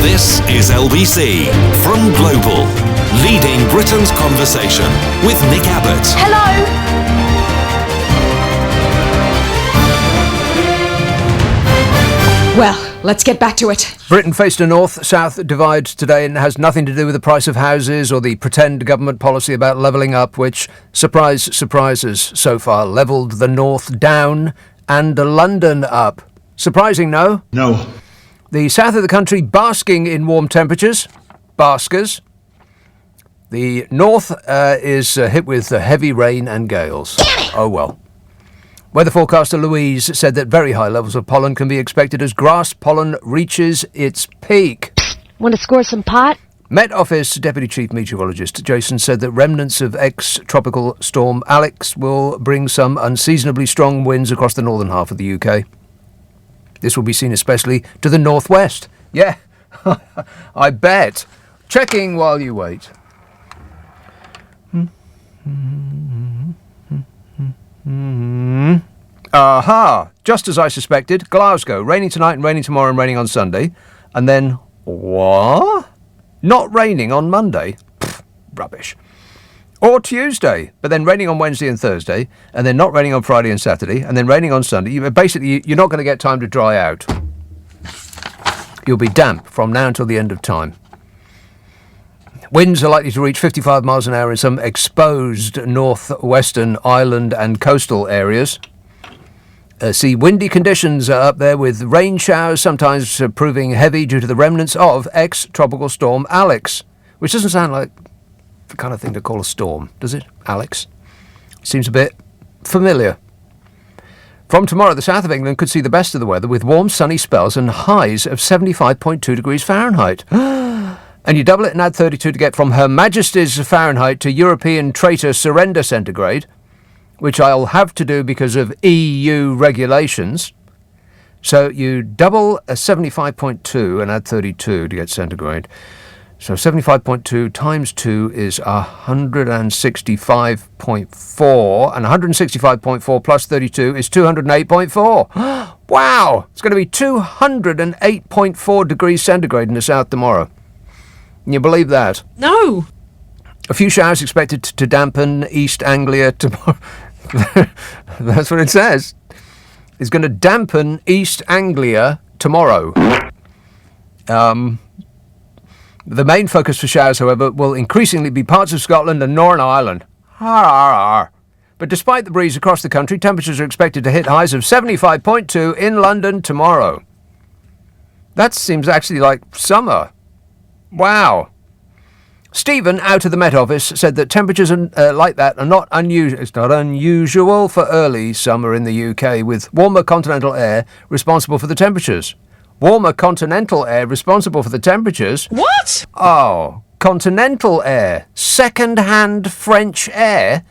This is LBC from Global, leading Britain's conversation with Nick Abbot. Hello. Well, let's get back to it. Britain faced a north-south divide today, and it has nothing to do with the price of houses or the pretend government policy about levelling up, which, surprise surprises, so far levelled the north down and London up. Surprising, no? No. The south of the country basking in warm temperatures. Baskers. The north is hit with heavy rain and gales. Oh well. Weather forecaster Louise said that very high levels of pollen can be expected as grass pollen reaches its peak. Want to score some pot? Met Office Deputy Chief Meteorologist Jason said that remnants of ex-tropical storm Alex will bring some unseasonably strong winds across the northern half of the UK. This will be seen especially to the northwest. Yeah, I bet. Checking while you wait. Aha! Just as I suspected, Glasgow, raining tonight and raining tomorrow and raining on Sunday. And then, what? Not raining on Monday? Pfft, rubbish. Or Tuesday, but then raining on Wednesday and Thursday, and then not raining on Friday and Saturday, and then raining on Sunday. Basically, you're not going to get time to dry out. You'll be damp from now until the end of time. Winds are likely to reach 55 miles an hour in some exposed northwestern island and coastal areas. See, windy conditions are up there with rain showers sometimes proving heavy due to the remnants of ex-tropical storm Alex, which doesn't sound like the kind of thing to call a storm, does it, Alex? Seems a bit familiar. From tomorrow, the south of England could see the best of the weather with warm, sunny spells and highs of 75.2 degrees Fahrenheit. And you double it and add 32 to get from Her Majesty's Fahrenheit to European traitor surrender centigrade, which I'll have to do because of EU regulations. So you double a 75.2 and add 32 to get centigrade. So 75.2 times 2 is 165.4, and 165.4 plus 32 is 208.4. Wow! It's going to be 208.4 degrees centigrade in the south tomorrow. Can you believe that? No. A few showers expected to dampen East Anglia tomorrow. That's what it says. It's going to dampen East Anglia tomorrow. The main focus for showers, however, will increasingly be parts of Scotland and Northern Ireland. But despite the breeze across the country, temperatures are expected to hit highs of 75.2 in London tomorrow. That seems actually like summer. Wow. Stephen, out of the Met Office, said that temperatures like that are not unusual. It's not unusual for early summer in the UK, with warmer continental air responsible for the temperatures. Warmer continental air responsible for the temperatures? What? Oh, continental air. Second-hand French air?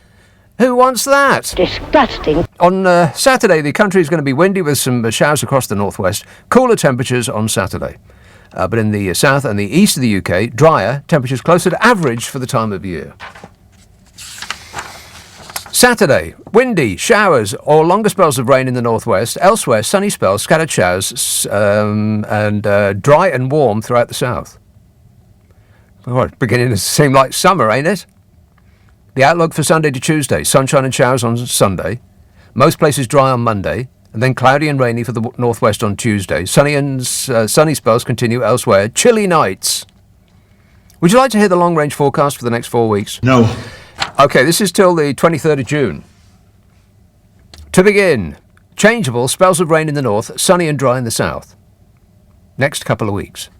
Who wants that? Disgusting. On Saturday, the country is going to be windy with some showers across the northwest. Cooler temperatures on Saturday. But in the south and the east of the UK, drier, temperatures closer to average for the time of year. Saturday, windy, showers or longer spells of rain in the northwest. Elsewhere, sunny spells, scattered showers, and dry and warm throughout the south. Well, it's beginning to seem like summer, ain't it? The outlook for Sunday to Tuesday, sunshine and showers on Sunday. Most places dry on Monday. And then cloudy and rainy for the northwest on Tuesday. Sunny spells continue elsewhere. Chilly nights. Would you like to hear the long-range forecast for the next 4 weeks? No. OK, this is till the 23rd of June. To begin, changeable spells of rain in the north, sunny and dry in the south. Next couple of weeks.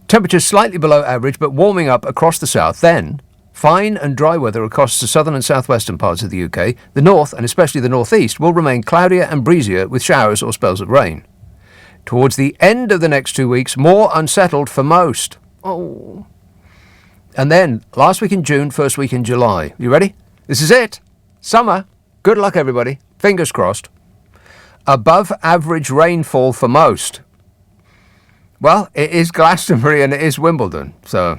Temperatures slightly below average, but warming up across the south. Then, fine and dry weather across the southern and southwestern parts of the UK. The north, and especially the northeast, will remain cloudier and breezier with showers or spells of rain. Towards the end of the next 2 weeks, more unsettled for most. Oh. And then, last week in June, first week in July. You ready? This is it. Summer. Good luck, everybody. Fingers crossed. Above average rainfall for most. Well, it is Glastonbury and it is Wimbledon, so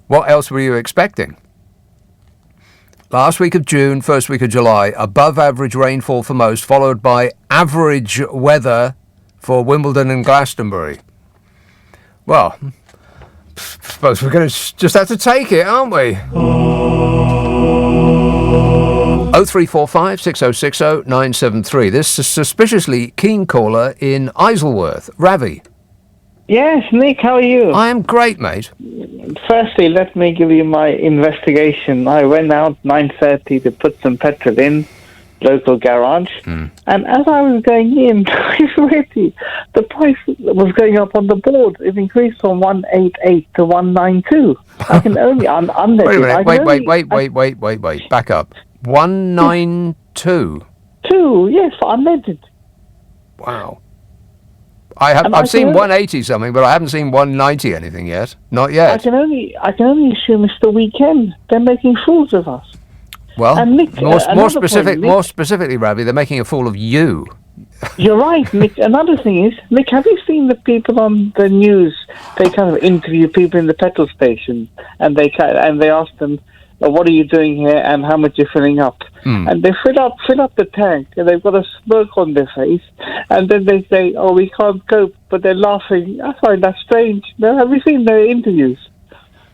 what else were you expecting? Last week of June, first week of July, above average rainfall for most, followed by average weather for Wimbledon and Glastonbury. Well, suppose we're going to just have to take it, aren't we? 0345 6060 973. This suspiciously keen caller in Isleworth, Ravi. Yes, Nick, how are you? I am great, mate. Firstly, let me give you my investigation. I went out 9:30 to put some petrol in, local garage, and as I was going in, really, the price was going up on the board. It increased from 188 to 192. I can only unleaded. Wait a minute. Wait. Back up. 192. Yes, unleaded. Wow. I've seen 180 something, but I haven't seen 190 anything yet. Not yet. I can only assume it's the weekend. They're making fools of us. Well, and Nick, more specifically, Ravi, they're making a fool of you. You're right, Nick. Another thing is, Nick, have you seen the people on the news? They kind of interview people in the petrol station, and they ask them, "What are you doing here, and how much you're filling up?" And they fill up the tank, and they've got a smirk on their face, and then they say, "Oh, we can't cope," but they're laughing. I find that strange. Now, have you seen their interviews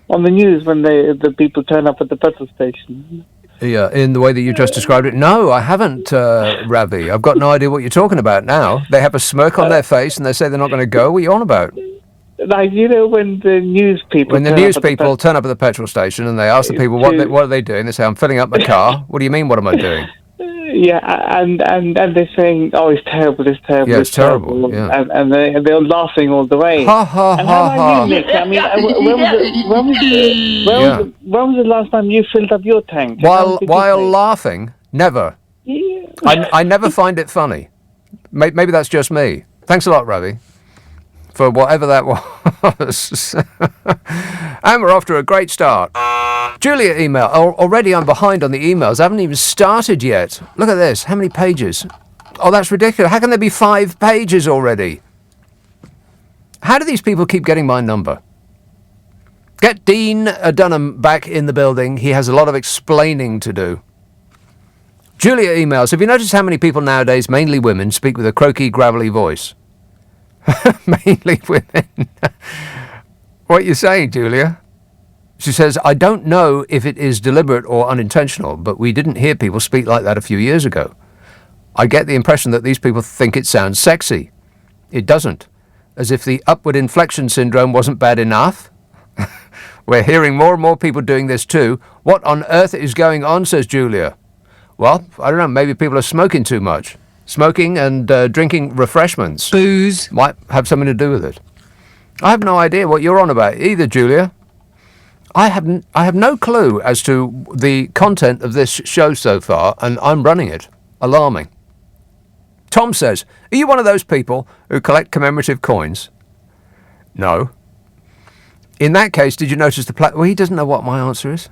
on the news when the people turn up at the petrol station? Yeah, in the way that you just described it. No, I haven't, Ravi. I've got no idea what you're talking about now. They have a smirk on their face, and they say they're not going to go. What are you on about? Like, when the news people turn up at the petrol station and they ask the people what are they doing, they say, "I'm filling up my car." What do you mean, what am I doing? Yeah, and they're saying, "Oh, it's terrible, it's terrible." Yeah, it's terrible. Yeah. And they're laughing all the way. Ha ha and ha ha. Nick, I mean, when was the last time you filled up your tank? While laughing, never. Yeah. I never find it funny. Maybe that's just me. Thanks a lot, Ravi, for whatever that was. And we're off to a great start. Julia email. Already I'm behind on the emails. I haven't even started yet. Look at this. How many pages? Oh, that's ridiculous. How can there be 5 pages already? How do these people keep getting my number? Get Dean Dunham back in the building. He has a lot of explaining to do. Julia emails. Have you noticed how many people nowadays, mainly women, speak with a croaky, gravelly voice? Mainly women. What are you saying, Julia? She says, I don't know if it is deliberate or unintentional, but we didn't hear people speak like that a few years ago. I get the impression that these people think it sounds sexy. It doesn't. As if the upward inflection syndrome wasn't bad enough. We're hearing more and more people doing this too. What on earth is going on, says Julia. Well, I don't know, maybe people are smoking too much. Smoking and drinking refreshments. Booze. Might have something to do with it. I have no idea what you're on about either, Julia. I have no clue as to the content of this show so far, and I'm running it. Alarming. Tom says, are you one of those people who collect commemorative coins? No. In that case, did you notice the well, he doesn't know what my answer is.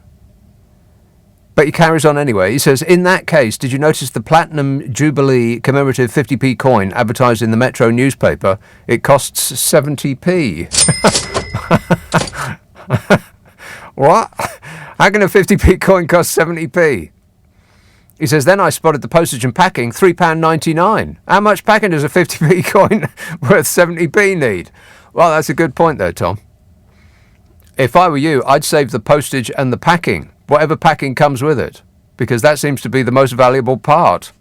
But he carries on anyway. He says, in that case, did you notice the Platinum Jubilee commemorative 50p coin advertised in the Metro newspaper? It costs 70p. What? How can a 50p coin cost 70p? He says, then I spotted the postage and packing, £3.99. How much packing does a 50p coin worth 70p need? Well, that's a good point there, Tom. If I were you, I'd save the postage and the packing, whatever packing comes with it, because that seems to be the most valuable part.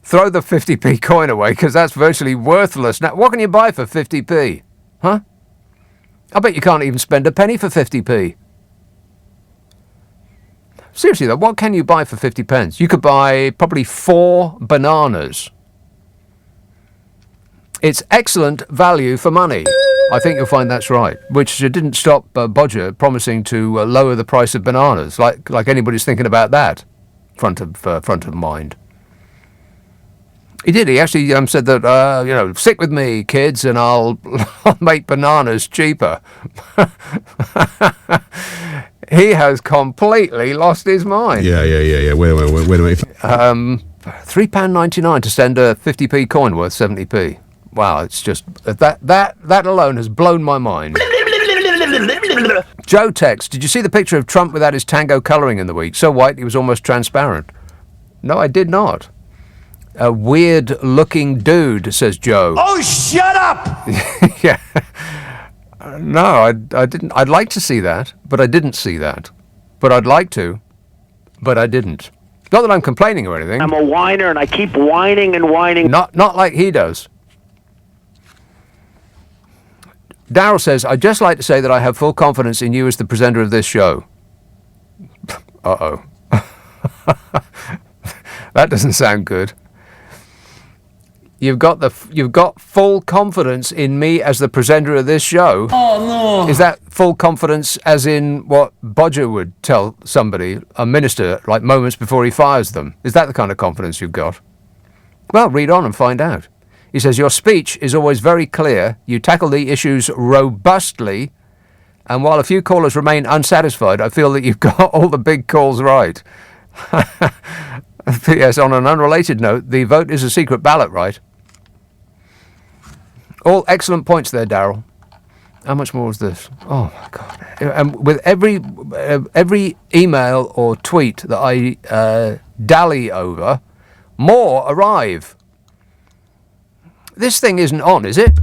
Throw the 50p coin away, because that's virtually worthless. Now, what can you buy for 50p? Huh? I bet you can't even spend a penny for 50p. Seriously though, what can you buy for 50 pence? You could buy probably 4 bananas. It's excellent value for money. I think you'll find that's right. Which didn't stop Bodger promising to lower the price of bananas, like anybody's thinking about that front of mind. He did. He actually said that stick with me, kids, and I'll make bananas cheaper. He has completely lost his mind. Yeah. Wait a minute. £3.99 to send a 50p coin worth 70p. Wow, it's just that alone has blown my mind. Joe texts, did you see the picture of Trump without his tango colouring in the week? So white he was almost transparent. No, I did not. A weird-looking dude, says Joe. Oh, shut up! Yeah. No, I didn't. I'd like to see that, but I didn't see that. But I'd like to, but I didn't. Not that I'm complaining or anything. I'm a whiner, and I keep whining and whining. Not like he does. Daryl says, I'd just like to say that I have full confidence in you as the presenter of this show. Uh-oh. That doesn't sound good. You've got full confidence in me as the presenter of this show. Oh, no. Is that full confidence as in what Bodger would tell somebody, a minister, like moments before he fires them? Is that the kind of confidence you've got? Well, read on and find out. He says, your speech is always very clear. You tackle the issues robustly. And while a few callers remain unsatisfied, I feel that you've got all the big calls right. P.S. On an unrelated note, the vote is a secret ballot, right? All excellent points there, Daryl. How much more is this? Oh, my God. And with every email or tweet that I dally over, more arrive. This thing isn't on, is it?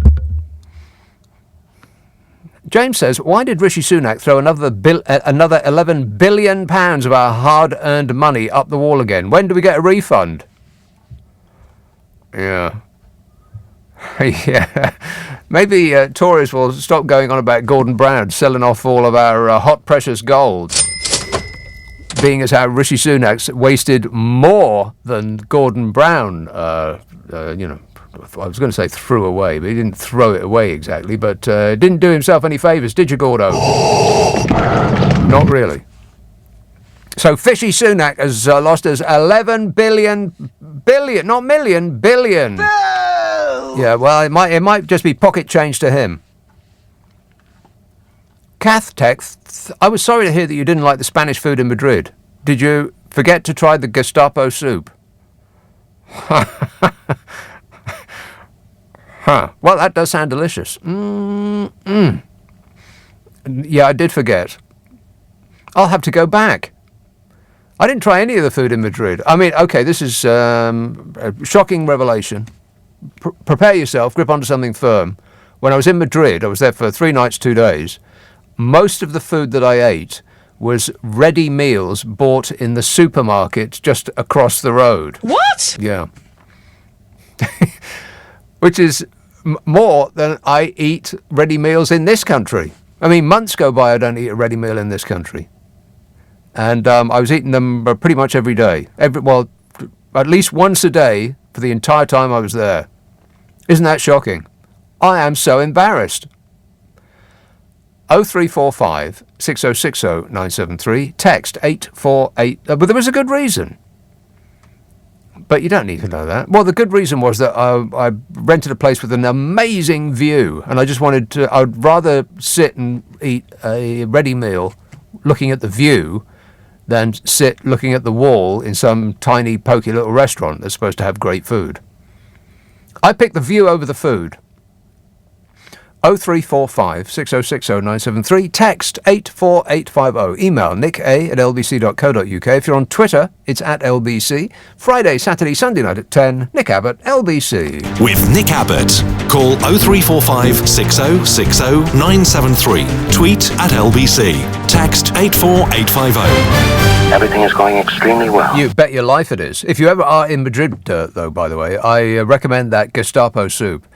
James says, why did Rishi Sunak throw another £11 billion of our hard-earned money up the wall again? When do we get a refund? Yeah. Yeah. Maybe Tories will stop going on about Gordon Brown selling off all of our hot precious gold. Being as how Rishi Sunak's wasted more than Gordon Brown, I was going to say threw away, but he didn't throw it away exactly, but didn't do himself any favours, did you, Gordo? Not really. So Fishy Sunak has lost us 11 billion, not million, billion. Bill! Yeah, well, it might just be pocket change to him. Kath texts, I was sorry to hear that you didn't like the Spanish food in Madrid. Did you forget to try the Gestapo soup? Huh. Well, that does sound delicious. Yeah, I did forget. I'll have to go back. I didn't try any of the food in Madrid. I mean, okay, this is a shocking revelation. Prepare yourself, grip onto something firm. When I was in Madrid, I was there for 3 nights, 2 days. Most of the food that I ate was ready meals bought in the supermarket just across the road. What? Yeah. Which is more than I eat ready meals in this country. I mean, months go by I don't eat a ready meal in this country. And I was eating them pretty much every day. At least once a day for the entire time I was there. Isn't that shocking? I am so embarrassed. 0345 6060 973, text 848. But there was a good reason. But you don't need to know that. Well, the good reason was that I rented a place with an amazing view, and I'd rather sit and eat a ready meal looking at the view than sit looking at the wall in some tiny, pokey little restaurant that's supposed to have great food. I picked the view over the food. 0345 6060 973, text 84850, email nick@lbc.co.uk. If you're on Twitter, it's @lbc. Friday, Saturday, Sunday night at 10, Nick Abbott, LBC. With Nick Abbott. Call 0345 6060 973. Tweet @LBC. Text 84850. Everything is going extremely well. You bet your life it is. If you ever are in Madrid, though, by the way, I recommend that Gestapo soup.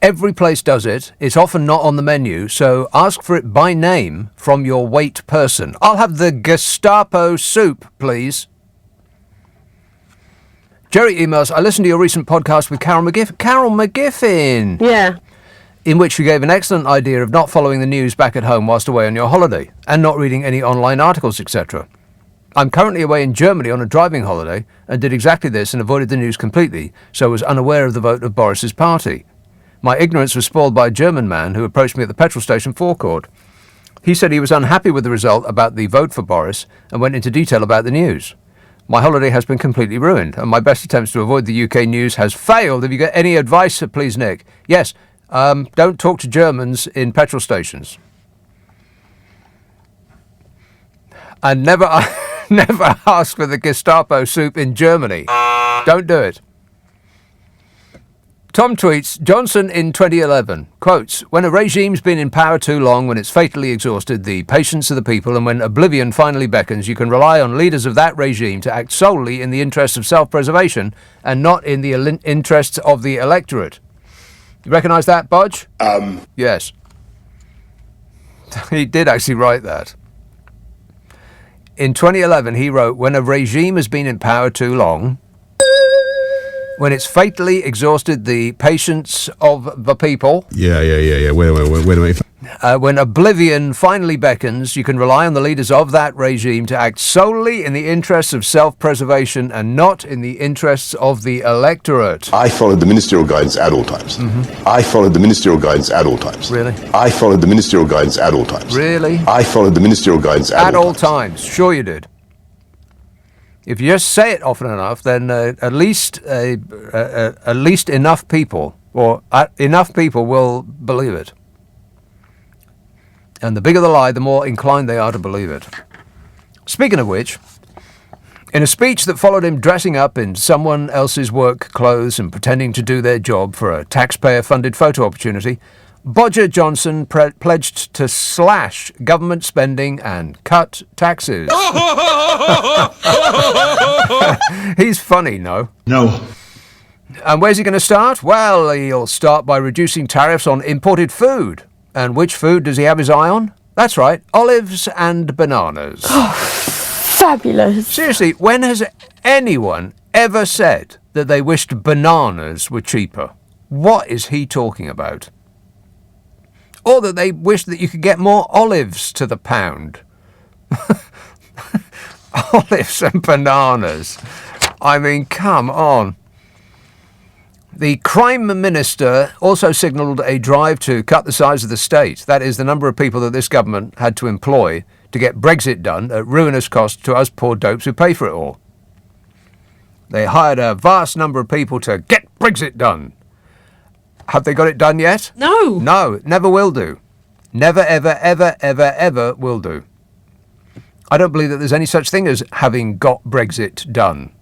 Every place does it. It's often not on the menu, so ask for it by name from your wait person. I'll have the Gestapo soup, please. Jerry emails, I listened to your recent podcast with Carol McGiffin. Yeah. In which you gave an excellent idea of not following the news back at home whilst away on your holiday, and not reading any online articles, etc. I'm currently away in Germany on a driving holiday, and did exactly this and avoided the news completely, so was unaware of the vote of Boris's party. My ignorance was spoiled by a German man who approached me at the petrol station forecourt. He said he was unhappy with the result about the vote for Boris and went into detail about the news. My holiday has been completely ruined, and my best attempts to avoid the UK news has failed. Have you got any advice, please, Nick? Yes, don't talk to Germans in petrol stations. And never ask for the Gestapo soup in Germany. Don't do it. Tom tweets, Johnson in 2011, quotes, when a regime's been in power too long, when it's fatally exhausted the patience of the people, and when oblivion finally beckons, you can rely on leaders of that regime to act solely in the interests of self-preservation and not in the interests of the electorate. You recognise that, Bodge? Yes. He did actually write that. In 2011, he wrote, when a regime has been in power too long, when it's fatally exhausted the patience of the people. Yeah. Wait a minute. When oblivion finally beckons, you can rely on the leaders of that regime to act solely in the interests of self-preservation and not in the interests of the electorate. I followed the ministerial guidance at all times. I followed the ministerial guidance at all times. Really? I followed the ministerial guidance at all times. Really? I followed the ministerial guidance At all times. Sure you did. If you just say it often enough, then at least enough people, enough people will believe it. And the bigger the lie, the more inclined they are to believe it. Speaking of which, in a speech that followed him dressing up in someone else's work clothes and pretending to do their job for a taxpayer-funded photo opportunity, Bodger Johnson pledged to slash government spending and cut taxes. He's funny, no? No. And where's he going to start? Well, he'll start by reducing tariffs on imported food. And which food does he have his eye on? That's right, olives and bananas. Fabulous. Seriously, when has anyone ever said that they wished bananas were cheaper? What is he talking about? Or that they wished that you could get more olives to the pound. Olives and bananas. I mean, come on. The Crime Minister also signalled a drive to cut the size of the state. That is, the number of people that this government had to employ to get Brexit done at ruinous cost to us poor dopes who pay for it all. They hired a vast number of people to get Brexit done. Have they got it done yet? No. No, never will do. Never, ever, ever, ever, ever will do. I don't believe that there's any such thing as having got Brexit done,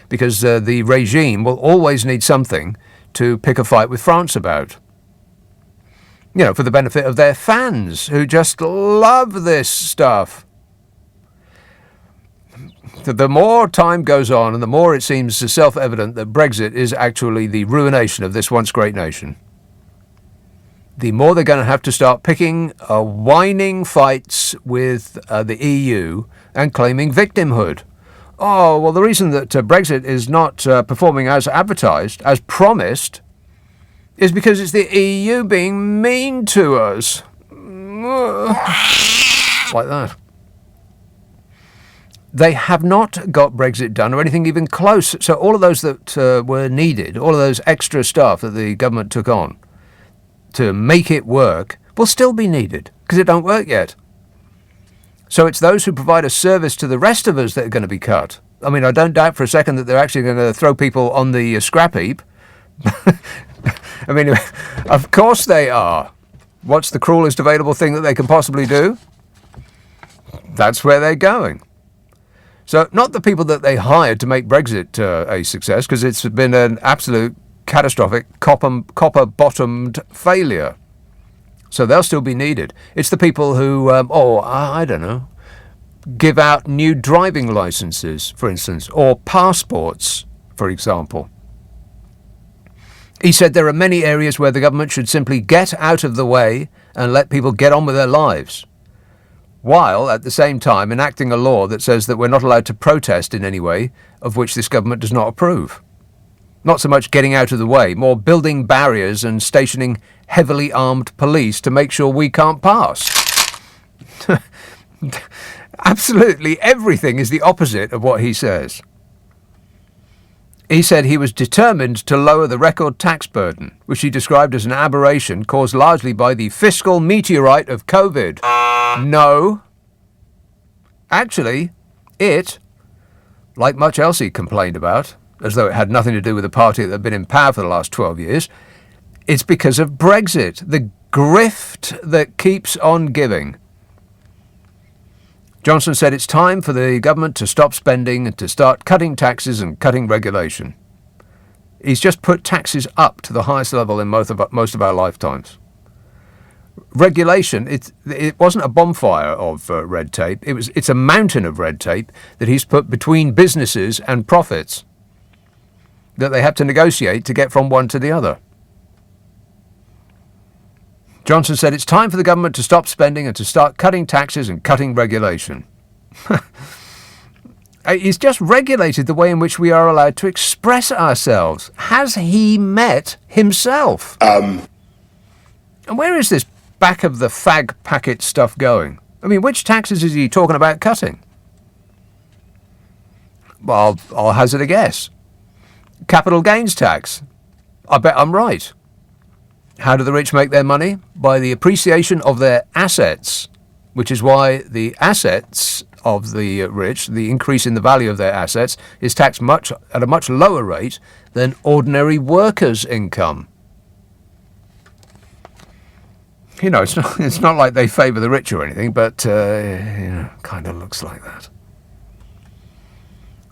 because the regime will always need something to pick a fight with France about. You know, for the benefit of their fans, who just love this stuff. The more time goes on, and the more it seems self-evident that Brexit is actually the ruination of this once great nation, the more they're going to have to start picking whining fights with the EU and claiming victimhood. Oh, well, the reason that Brexit is not performing as advertised, as promised, is because it's the EU being mean to us. Like that. They have not got Brexit done or anything even close. So all of those that were needed, all of those extra staff that the government took on to make it work, will still be needed because it don't work yet. So it's those who provide a service to the rest of us that are going to be cut. I mean, I don't doubt for a second that they're actually going to throw people on the scrap heap. I mean, of course they are. What's the cruelest available thing that they can possibly do? That's where they're going. So not the people that they hired to make Brexit a success, because it's been an absolute catastrophic copper-bottomed failure. So they'll still be needed. It's the people who, I don't know, give out new driving licenses, for instance, or passports, for example. He said there are many areas where the government should simply get out of the way and let people get on with their lives, while at the same time enacting a law that says that we're not allowed to protest in any way of which this government does not approve. Not so much getting out of the way, more building barriers and stationing heavily armed police to make sure we can't pass. Absolutely everything is the opposite of what he says. He said he was determined to lower the record tax burden, which he described as an aberration caused largely by the fiscal meteorite of COVID. No. Actually, it, like much else he complained about, as though it had nothing to do with the party that had been in power for the last 12 years, it's because of Brexit, the grift that keeps on giving. Johnson said it's time for the government to stop spending and to start cutting taxes and cutting regulation. He's just put taxes up to the highest level in most of our lifetimes. Regulation, it wasn't a bonfire of red tape. It's a mountain of red tape that he's put between businesses and profits that they have to negotiate to get from one to the other. Johnson said it's time for the government to stop spending and to start cutting taxes and cutting regulation. He's just regulated the way in which we are allowed to express ourselves. Has he met himself? And where is this back of the fag packet stuff going? I mean, which taxes is he talking about cutting? Well, I'll hazard a guess. Capital gains tax. I bet I'm right. How do the rich make their money? By the appreciation of their assets, which is why the assets of the rich, the increase in the value of their assets, is taxed at a much lower rate than ordinary workers' income. You know, it's not like they favour the rich or anything, but kind of looks like that.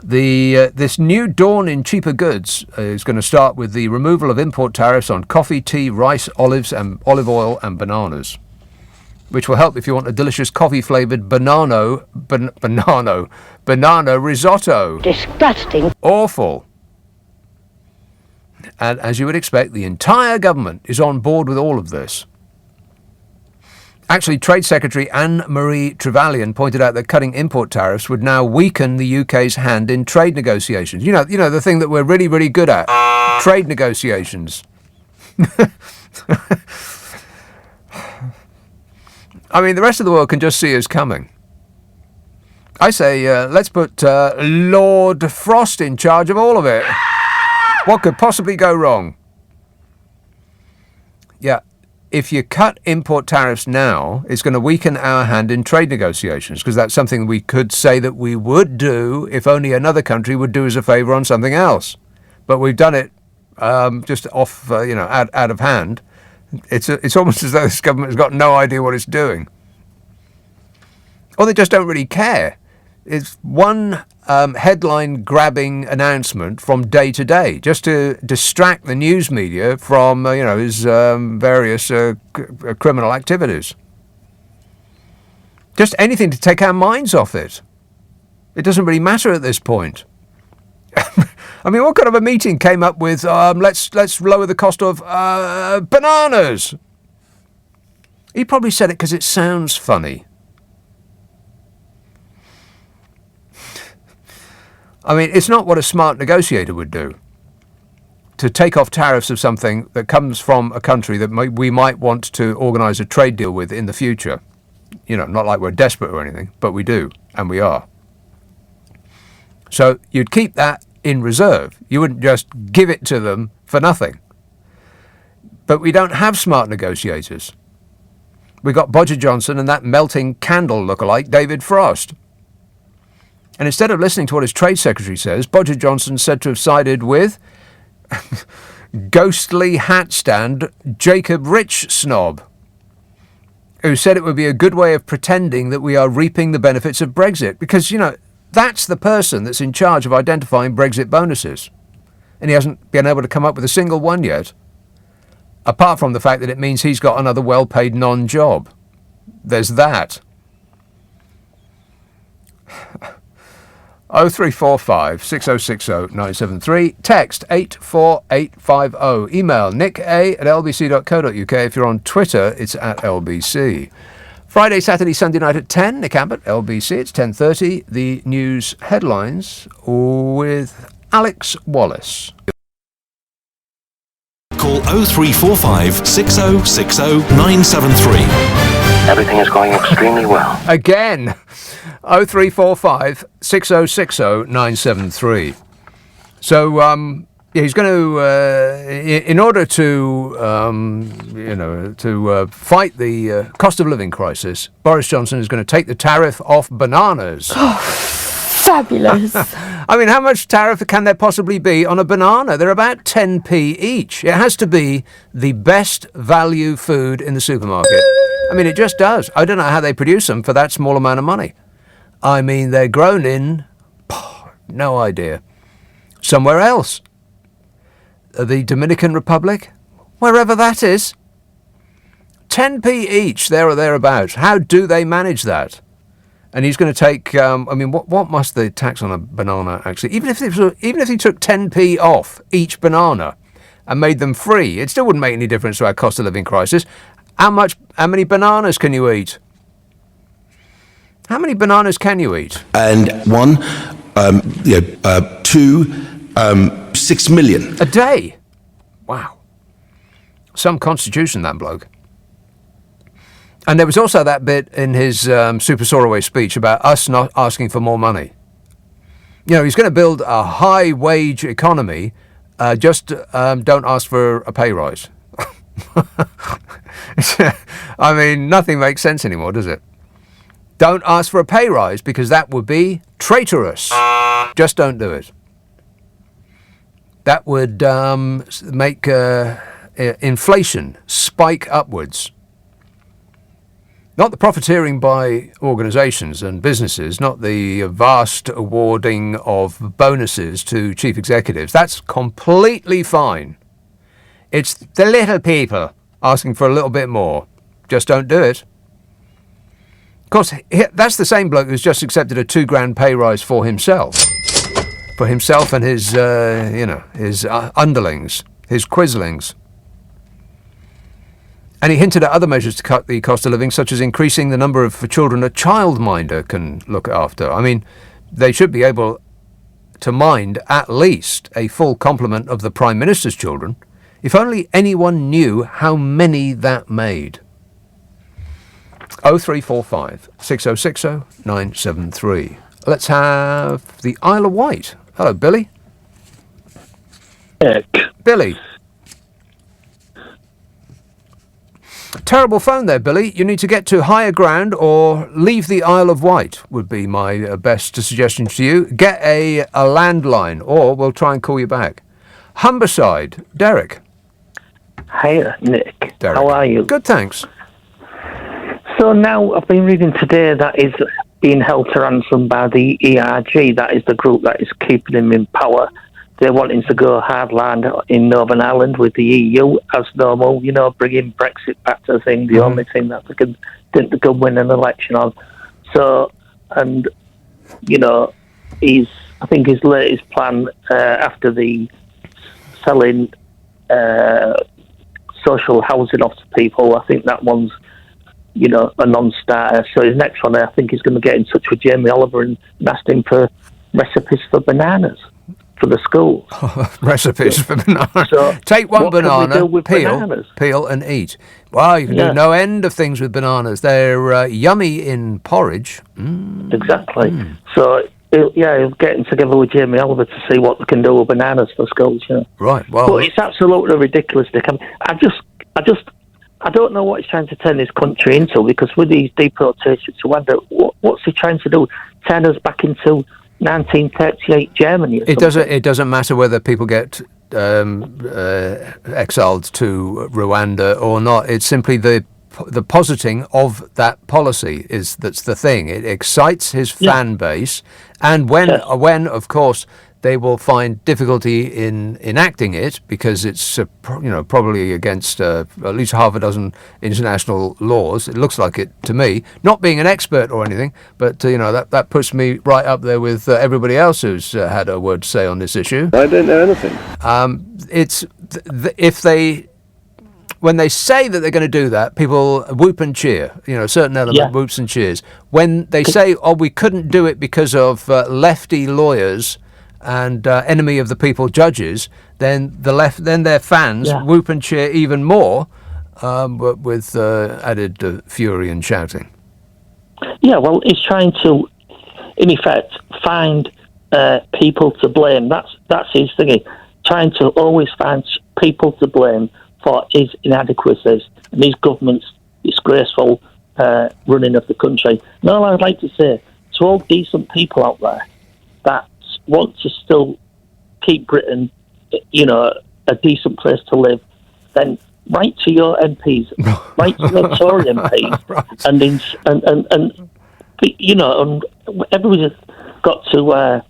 This new dawn in cheaper goods is going to start with the removal of import tariffs on coffee, tea, rice, olives, and olive oil and bananas, which will help if you want a delicious coffee-flavoured banana risotto. Disgusting. Awful. And as you would expect, the entire government is on board with all of this. Actually, Trade Secretary Anne-Marie Trevelyan pointed out that cutting import tariffs would now weaken the UK's hand in trade negotiations. You know the thing that we're really, really good at, trade negotiations. I mean, the rest of the world can just see us coming. I say, let's put Lord Frost in charge of all of it. What could possibly go wrong? Yeah. If you cut import tariffs now, it's going to weaken our hand in trade negotiations, because that's something we could say that we would do if only another country would do us a favour on something else. But we've done it just off, out of hand. It's almost as though this government has got no idea what it's doing. Or they just don't really care. It's one headline-grabbing announcement from day to day, just to distract the news media from, his various criminal activities. Just anything to take our minds off it. It doesn't really matter at this point. I mean, what kind of a meeting came up with, let's lower the cost of bananas? He probably said it because it sounds funny. I mean, it's not what a smart negotiator would do, to take off tariffs of something that comes from a country that we might want to organise a trade deal with in the future. Not like we're desperate or anything, but we do, and we are. So you'd keep that in reserve. You wouldn't just give it to them for nothing. But we don't have smart negotiators. We got Boris Johnson and that melting candle lookalike David Frost. And instead of listening to what his trade secretary says, Boris Johnson said to have sided with ghostly hat stand Jacob Rich snob, who said it would be a good way of pretending that we are reaping the benefits of Brexit. Because, that's the person that's in charge of identifying Brexit bonuses. And he hasn't been able to come up with a single one yet, apart from the fact that it means he's got another well-paid non-job. There's that. 0345 6060 973. Text 84850. Email nick@lbc.co.uk. If you're on Twitter, it's @lbc. Friday, Saturday, Sunday night at 10. Nick Abbot, LBC. It's 10:30. The news headlines with Alex Wallace. Call 0345 6060 973. Everything is going extremely well. Again, 0345 6060 973. So, he's going to, in order to, fight the cost of living crisis, Boris Johnson is going to take the tariff off bananas. Fabulous. I mean, how much tariff can there possibly be on a banana? They're about 10p each. It has to be the best value food in the supermarket. I mean, it just does. I don't know how they produce them for that small amount of money. I mean, they're grown in, no idea, somewhere else. the Dominican Republic, wherever that is. 10p each, there or thereabouts. How do they manage that? And he's going to take. What must the tax on a banana actually? Even if he took 10p off each banana and made them free, it still wouldn't make any difference to our cost of living crisis. How many bananas can you eat? How many bananas can you eat? And one, 2, 6 million a day. Wow, some constitution, that bloke. And there was also that bit in his Super Soraway speech about us not asking for more money. He's going to build a high-wage economy, just don't ask for a pay rise. I mean, nothing makes sense anymore, does it? Don't ask for a pay rise because that would be traitorous. Just don't do it. That would make inflation spike upwards. Not the profiteering by organisations and businesses, not the vast awarding of bonuses to chief executives. That's completely fine. It's the little people asking for a little bit more. Just don't do it. Of course, that's the same bloke who's just accepted a $2,000 pay rise for himself. For himself and his, his underlings, his quislings. And he hinted at other measures to cut the cost of living, such as increasing the number of children a childminder can look after. I mean, they should be able to mind at least a full complement of the Prime Minister's children, if only anyone knew how many that made. 0345 6060 973. Let's have the Isle of Wight. Hello, Billy. Billy. Terrible phone there, Billy. You need to get to higher ground or leave the Isle of Wight would be my best suggestion to you. Get a landline or we'll try and call you back. Humberside, Derek. Hey, Nick. Derek. How are you? Good, thanks. So now I've been reading today that is being held to ransom by the ERG. That is the group that is keeping him in power. They're wanting to go hardline in Northern Ireland with the EU as normal, bringing Brexit back to the thing, the only thing that they can win an election on. So, and, I think his latest plan after the selling social housing off to people, I think that one's, a non-starter. So his next one, I think he's going to get in touch with Jamie Oliver and ask him for recipes for bananas for the schools. Recipes for bananas. So take one banana, bananas? peel and eat. Wow, you can do no end of things with bananas. They're yummy in porridge. Exactly. So he'll get together with Jamie Oliver to see what they can do with bananas for schools. Right. Well, but it's absolutely ridiculous. I don't know what he's trying to turn this country into, because with these deportations, I wonder what's he trying to do? Turn us back into 1938 Germany? It doesn't matter whether people get exiled to Rwanda or not. It's simply the positing of that policy that's the thing. It excites his fan base, and when of course they will find difficulty in enacting it because it's probably against at least half a dozen international laws. It looks like it to me. Not being an expert or anything, but that puts me right up there with everybody else who's had a word to say on this issue. I don't know anything. When they say that they're going to do that, people whoop and cheer. A certain element whoops and cheers. When they say, we couldn't do it because of lefty lawyers and enemy of the people judges, then their fans whoop and cheer even more, but with added fury and shouting. Yeah, well, he's trying to, in effect, find people to blame. That's his thingy. Trying to always find people to blame for his inadequacies and his government's disgraceful running of the country. And all I'd like to say to all decent people out there that want to still keep Britain, a decent place to live, then write to your MPs, write to your Tory MPs, right. and everybody's got to,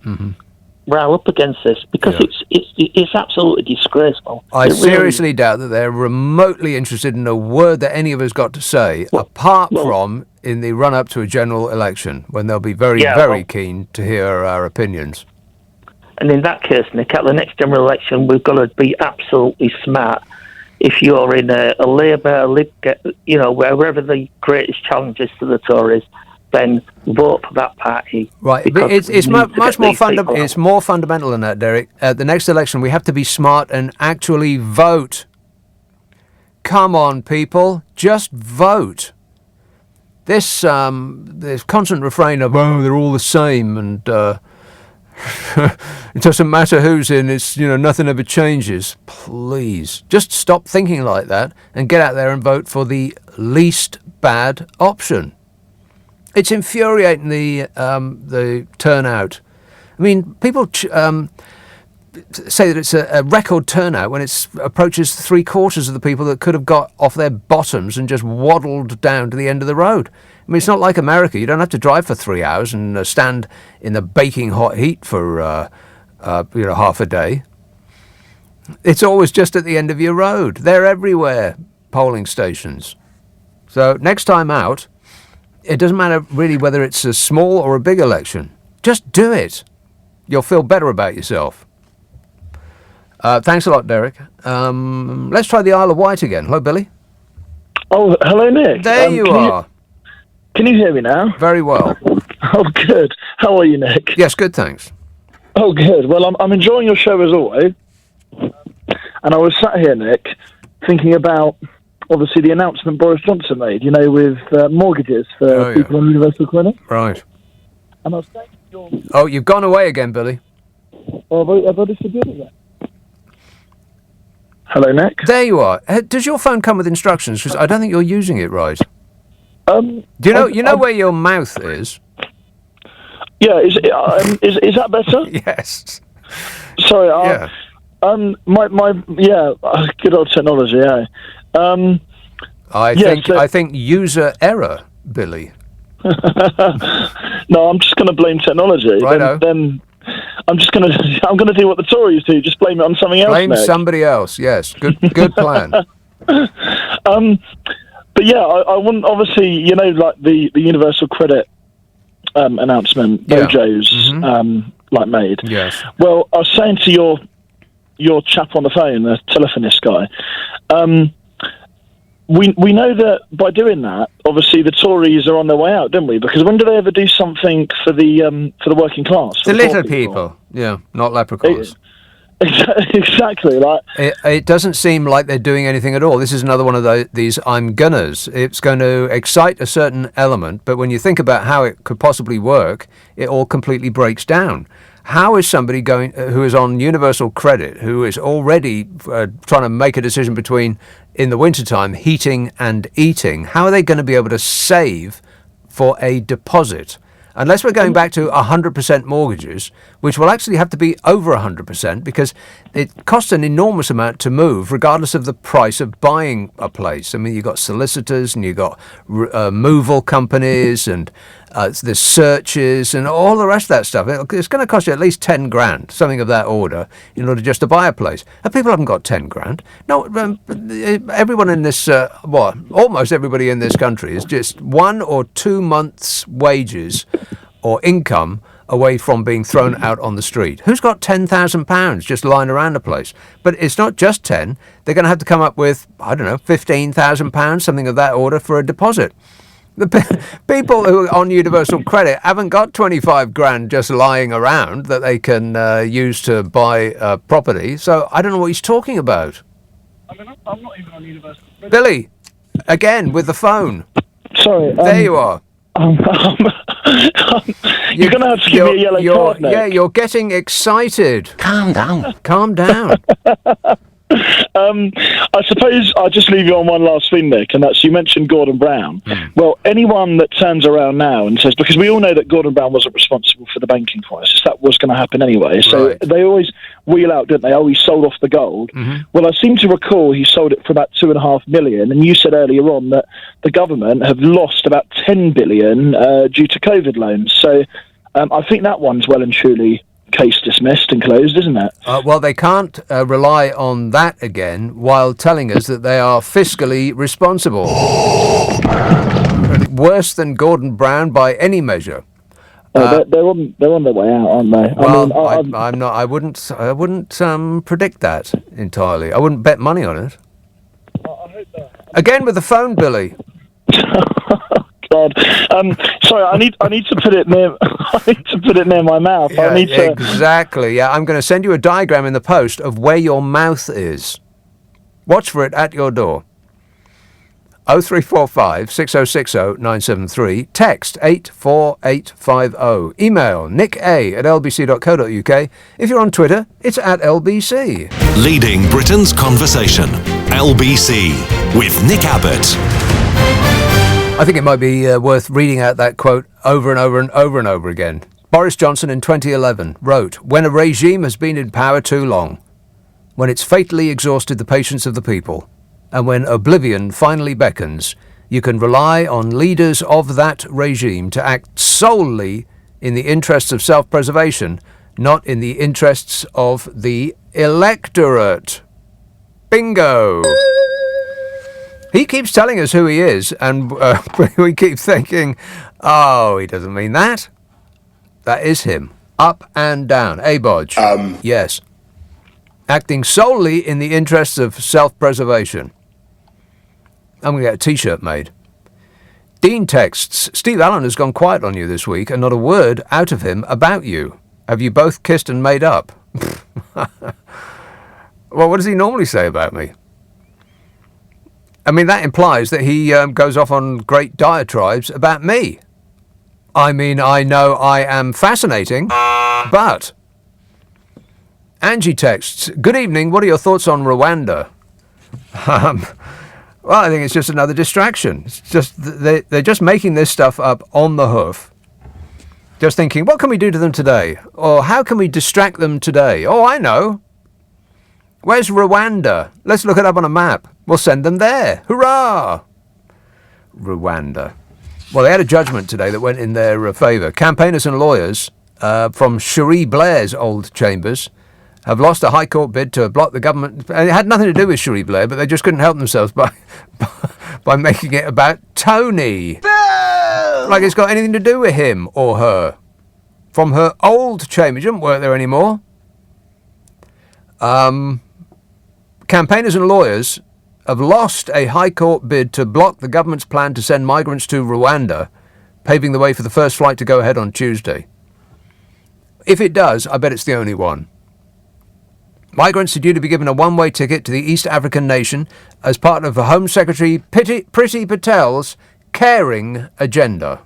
row up against this because it's absolutely disgraceful. I seriously doubt that they're remotely interested in a word that any of us got to say, apart from in the run-up to a general election, when they'll be very keen to hear our opinions. And in that case, Nick, at the next general election, we've got to be absolutely smart. If you're in a Labour, wherever the greatest challenge is to the Tories, then vote for that party. Right, but it's much more fundamental. It's more fundamental than that, Derek. At the next election, we have to be smart and actually vote. Come on, people, just vote. This constant refrain of they're all the same and it doesn't matter who's in. It's nothing ever changes. Please, just stop thinking like that and get out there and vote for the least bad option. It's infuriating the turnout. I mean, people say that it's a record turnout when it approaches 3/4 of the people that could have got off their bottoms and just waddled down to the end of the road. I mean, it's not like America. You don't have to drive for 3 hours and stand in the baking hot heat for half a day. It's always just at the end of your road. They're everywhere, polling stations. So next time out, it doesn't matter really whether it's a small or a big election. Just do it. You'll feel better about yourself. Thanks a lot, Derek. Let's try the Isle of Wight again. Hello, Billy. Oh, hello, Nick. There you are. Can you hear me now? Very well. Oh, good. How are you, Nick? Yes, good, thanks. Oh, good. Well, I'm enjoying your show as always. And I was sat here, Nick, thinking about, obviously, the announcement Boris Johnson made, with mortgages for people on universal credit. Right. And I was saying... Oh, you've gone away again, Billy. Oh, have I disappeared again? Hello, Nick. There you are. Does your phone come with instructions? Because I don't think you're using it right. Do you know where your mouth is? Yeah. Is that better? Yes. Sorry. Good old technology. Yeah. I think user error, Billy. No, I'm just going to blame technology. Righto. Then I'm going to do what the Tories do. Just blame it on something else. Blame somebody else. Yes. Good plan. But yeah, I want, obviously, like the universal credit announcement, Bojo's made. Yes. Well, I was saying to your chap on the phone, the telephonist guy, we know that by doing that, obviously the Tories are on their way out, don't we? Because when do they ever do something for the working class? The little people. Yeah, not leprechauns. Exactly. It doesn't seem like they're doing anything at all. This is another one of these I'm gonnas. It's going to excite a certain element, but when you think about how it could possibly work, it all completely breaks down. How is somebody who is on universal credit, who is already trying to make a decision between, in the wintertime, heating and eating, how are they going to be able to save for a deposit? Unless we're going back to 100% mortgages, which will actually have to be over 100% because it costs an enormous amount to move, regardless of the price of buying a place. I mean, you've got solicitors and you've got moval companies and there's searches and all the rest of that stuff. It's going to cost you at least 10 grand, something of that order, in order just to buy a place. And people haven't got 10 grand. No, everyone in this, almost everybody in this country is just 1 or 2 months' wages or income away from being thrown out on the street. Who's got £10,000 just lying around the place? But it's not just 10. They're going to have to come up with, I don't know, £15,000, something of that order for a deposit. The people who are on universal credit haven't got 25 grand just lying around that they can use to buy property. So I don't know what he's talking about. I mean, I'm not even on universal credit. Billy, again with the phone. Sorry. There you are. You're going to have to give me a yellow card, Nick. Yeah, you're getting excited. Calm down. Calm down. I suppose I'll just leave you on one last thing, Nick, and that's you mentioned Gordon Brown. Well, anyone that turns around now and says, because we all know that Gordon Brown wasn't responsible for the banking crisis, that was going to happen anyway. So they always wheel out, don't they? Oh, he sold off the gold. Well, I seem to recall he sold it for about $2.5 million, and you said earlier on that the government have lost about $10 billion due to COVID loans. So I think that one's well and truly case dismissed and closed, isn't it? Well, they can't rely on that again while telling us that they are fiscally responsible. Worse than Gordon Brown by any measure. They're on their way out, aren't they? Well, I'm not. I wouldn't predict that entirely. I wouldn't bet money on it. Again with the phone, Billy. God, sorry. I need to put it near. I need to put it near my mouth. Yeah, exactly. Yeah, I'm going to send you a diagram in the post of where your mouth is. Watch for it at your door. 0345 6060 973. Text 84850. Email nick@lbc.co.uk. If you're on Twitter, it's @LBC. Leading Britain's conversation. LBC with Nick Abbot. I think it might be worth reading out that quote over and over and over and over again. Boris Johnson in 2011 wrote, "When a regime has been in power too long, when it's fatally exhausted the patience of the people, and when oblivion finally beckons, you can rely on leaders of that regime to act solely in the interests of self-preservation, not in the interests of the electorate." Bingo! He keeps telling us who he is, and we keep thinking, oh, he doesn't mean that. That is him. Up and down. Bodge. Yes. Acting solely in the interests of self-preservation. I'm going to get a T-shirt made. Dean texts, "Steve Allen has gone quiet on you this week and not a word out of him about you. Have you both kissed and made up?" Well, what does he normally say about me? I mean, that implies that he goes off on great diatribes about me. I mean, I know I am fascinating, but... Angie texts, "Good evening, what are your thoughts on Rwanda?" Well, I think it's just another distraction. It's just they're just making this stuff up on the hoof. Just thinking, what can we do to them today? Or how can we distract them today? Oh, I know. Where's Rwanda? Let's look it up on a map. We'll send them there. Hurrah! Rwanda. Well, they had a judgment today that went in their favour. Campaigners and lawyers from Cherie Blair's old chambers have lost a High Court bid to block the government. And it had nothing to do with Cherie Blair, but they just couldn't help themselves by making it about Tony. Bill! Like it's got anything to do with him or her. From her old chamber. She doesn't work there anymore. Campaigners and lawyers have lost a High Court bid to block the government's plan to send migrants to Rwanda, paving the way for the first flight to go ahead on Tuesday. If it does, I bet it's the only one. Migrants are due to be given a one-way ticket to the East African nation as part of the Home Secretary Priti Patel's caring agenda.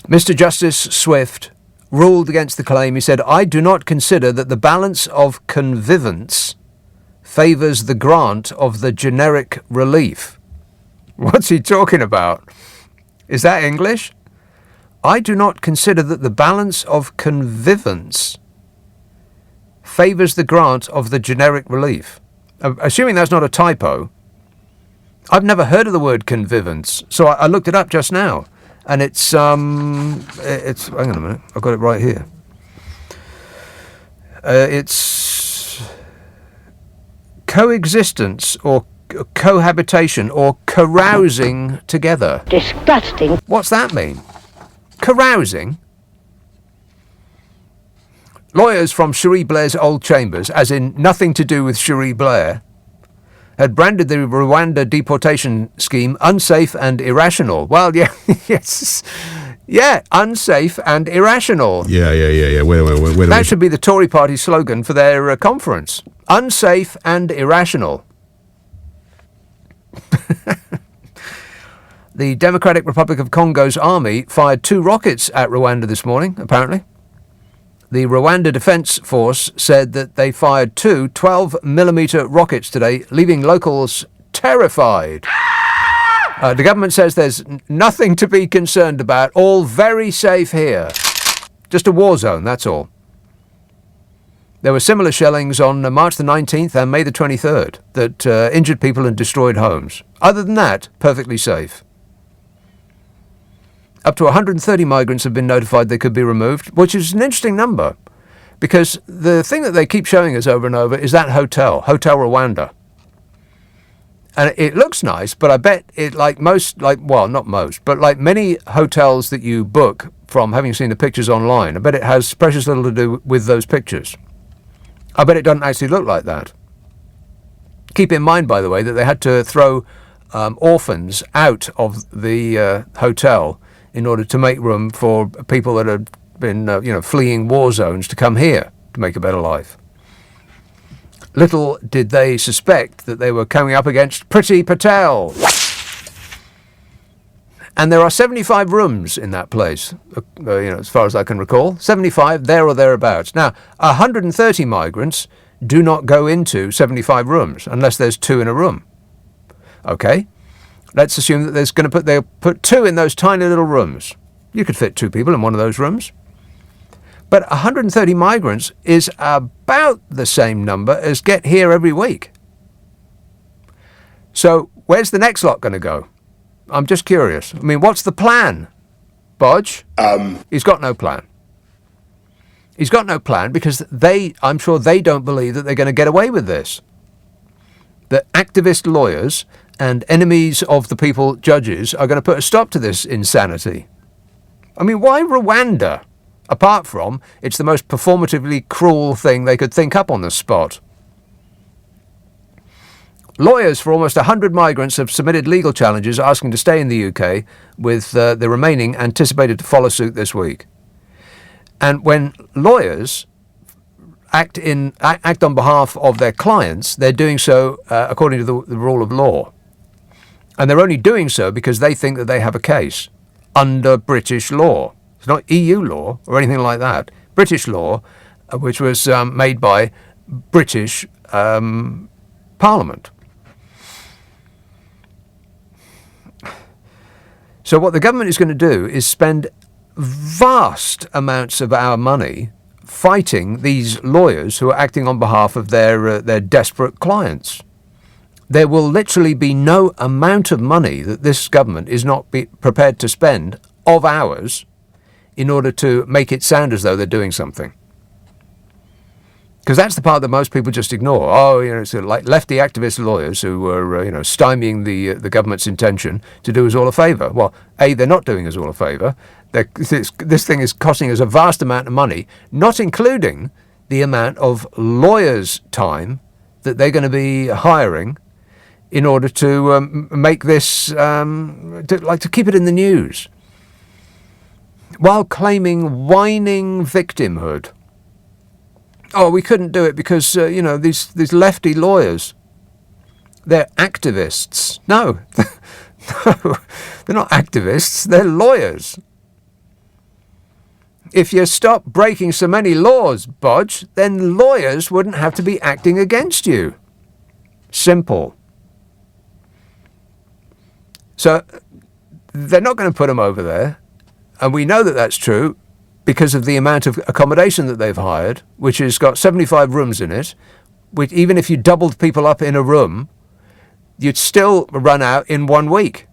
Mr. Justice Swift ruled against the claim. He said, "I do not consider that the balance of convivence favours the grant of the generic relief." What's he talking about? Is that English? I do not consider that the balance of convivence favours the grant of the generic relief. Assuming that's not a typo. I've never heard of the word convivence, so I looked it up just now. And it's hang on a minute, I've got it right here. It's coexistence or cohabitation or carousing together. Disgusting. What's that mean? Carousing? Lawyers from Cherie Blair's old chambers, as in nothing to do with Cherie Blair, had branded the Rwanda deportation scheme unsafe and irrational. Well, yeah, yes, yeah, unsafe and irrational. Yeah. Wait. That should be the Tory party slogan for their conference. Unsafe and irrational. The Democratic Republic of Congo's army fired 2 rockets at Rwanda this morning, apparently. The Rwanda Defence Force said that they fired 2 12mm rockets today, leaving locals terrified. The government says there's nothing to be concerned about, all very safe here. Just a war zone, that's all. There were similar shellings on March the 19th and May the 23rd that injured people and destroyed homes. Other than that, perfectly safe. Up to 130 migrants have been notified they could be removed, which is an interesting number, because the thing that they keep showing us over and over is that Hotel Rwanda. And it looks nice, but I bet it, like many hotels that you book from having seen the pictures online, I bet it has precious little to do with those pictures. I bet it doesn't actually look like that. Keep in mind, by the way, that they had to throw orphans out of the hotel in order to make room for people that had been, fleeing war zones to come here to make a better life. Little did they suspect that they were coming up against Priti Patel. And there are 75 rooms in that place, as far as I can recall. 75, there or thereabouts. Now, 130 migrants do not go into 75 rooms unless there's 2 in a room. Okay? Let's assume that they'll put 2 in those tiny little rooms. You could fit 2 people in one of those rooms. But 130 migrants is about the same number as get here every week. So where's the next lot going to go? I'm just curious. I mean, what's the plan, Bodge? He's got no plan. He's got no plan because I'm sure they don't believe that they're going to get away with this. The activist lawyers and enemies of the people judges are going to put a stop to this insanity. I mean, why Rwanda? Apart from, it's the most performatively cruel thing they could think up on the spot. Lawyers for almost 100 migrants have submitted legal challenges asking to stay in the UK, with the remaining anticipated to follow suit this week. And when lawyers act on behalf of their clients, they're doing so according to the rule of law. And they're only doing so because they think that they have a case under British law. It's not EU law or anything like that. British law, which was made by British Parliament. So what the government is going to do is spend vast amounts of our money fighting these lawyers who are acting on behalf of their desperate clients. There will literally be no amount of money that this government is not prepared to spend of ours in order to make it sound as though they're doing something. Because that's the part that most people just ignore. Oh, it's like lefty activist lawyers who are, stymieing the government's intention to do us all a favour. Well, A, they're not doing us all a favour. This thing is costing us a vast amount of money, not including the amount of lawyers' time that they're going to be hiring in order to make this, to keep it in the news, while claiming whining victimhood. Oh, we couldn't do it because, these lefty lawyers, they're activists. No, no, they're not activists, they're lawyers. If you stop breaking so many laws, Bodge, then lawyers wouldn't have to be acting against you. Simple. So they're not going to put them over there. And we know that that's true because of the amount of accommodation that they've hired, which has got 75 rooms in it, which even if you doubled people up in a room, you'd still run out in 1 week.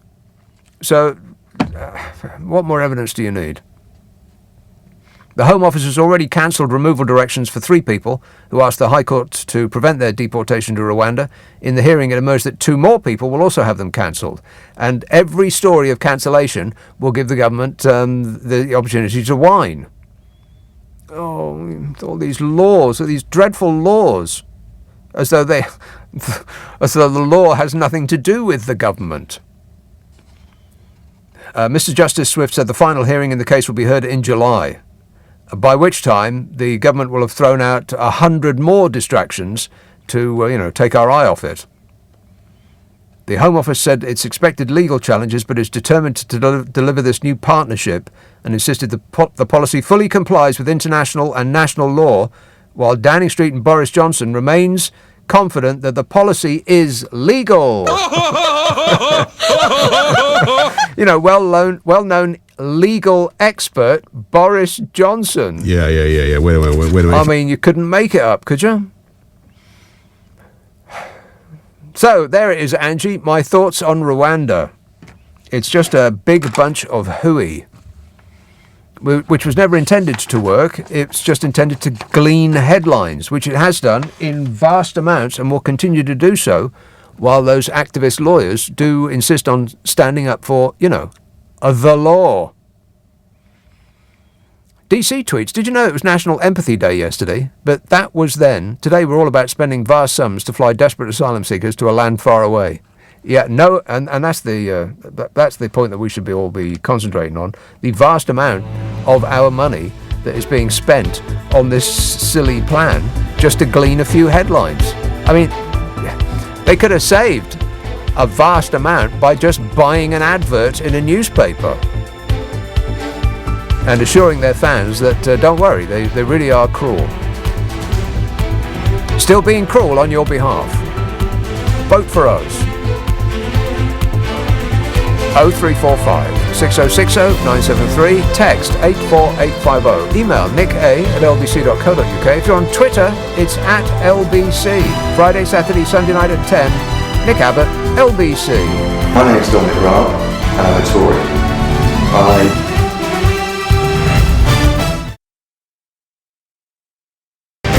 So what more evidence do you need? The Home Office has already cancelled removal directions for 3 people who asked the High Court to prevent their deportation to Rwanda. In the hearing, it emerged that 2 more people will also have them cancelled. And every story of cancellation will give the government the opportunity to whine. Oh, all these laws, all these dreadful laws, as though the law has nothing to do with the government. Mr. Justice Swift said the final hearing in the case will be heard in July, by which time the government will have thrown out 100 more distractions to, take our eye off it. The Home Office said it's expected legal challenges, but is determined to deliver this new partnership, and insisted the policy fully complies with international and national law, while Downing Street and Boris Johnson remains confident that the policy is legal. Well-known legal expert Boris Johnson. Yeah. Wait a minute. I mean, you couldn't make it up, could you? So there it is, Angie. My thoughts on Rwanda. It's just a big bunch of hooey. which was never intended to work. It's just intended to glean headlines, which it has done in vast amounts and will continue to do so, while those activist lawyers do insist on standing up for, the law. DC tweets, did you know it was National Empathy Day yesterday? But that was then. Today we're all about spending vast sums to fly desperate asylum seekers to a land far away. Yeah, no, and that's the point that we should all be concentrating on. The vast amount of our money that is being spent on this silly plan just to glean a few headlines. I mean, they could have saved a vast amount by just buying an advert in a newspaper and assuring their fans that, don't worry, they really are cruel. Still being cruel on your behalf. Vote for us. 0345 6060 973, text 84850, email nick@lbc.co.uk. If you're on Twitter, it's @LBC. Friday, Saturday, Sunday night at 10, Nick Abbot, LBC. My name's Dominic Raab, and I'm a Tory.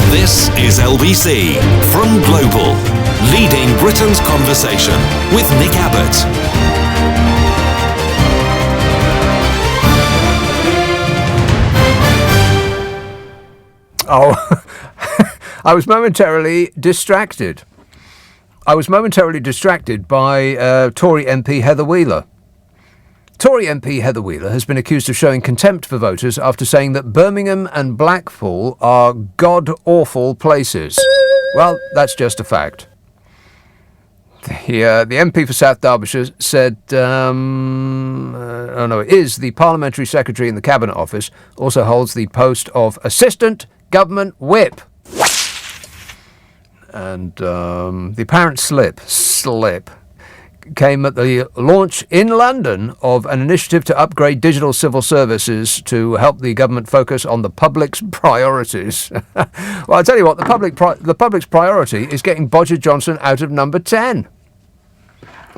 This is LBC from Global, leading Britain's conversation with Nick Abbot. Oh, I was momentarily distracted. by Tory MP Heather Wheeler. Tory MP Heather Wheeler has been accused of showing contempt for voters after saying that Birmingham and Blackpool are god-awful places. Well, that's just a fact. The MP for South Derbyshire said, is the Parliamentary Secretary in the Cabinet Office, also holds the post of Assistant Government Whip. And the apparent slip came at the launch in London of an initiative to upgrade digital civil services to help the government focus on the public's priorities. Well, I'll tell you what, the public's priority is getting Bodger Johnson out of number 10.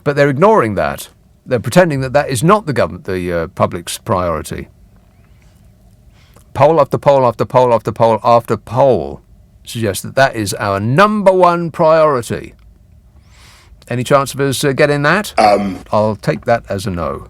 But they're ignoring that. They're pretending that is not the public's priority. Poll after poll after poll after poll after poll suggests that is our number one priority. Any chance of us getting that? I'll take that as a no.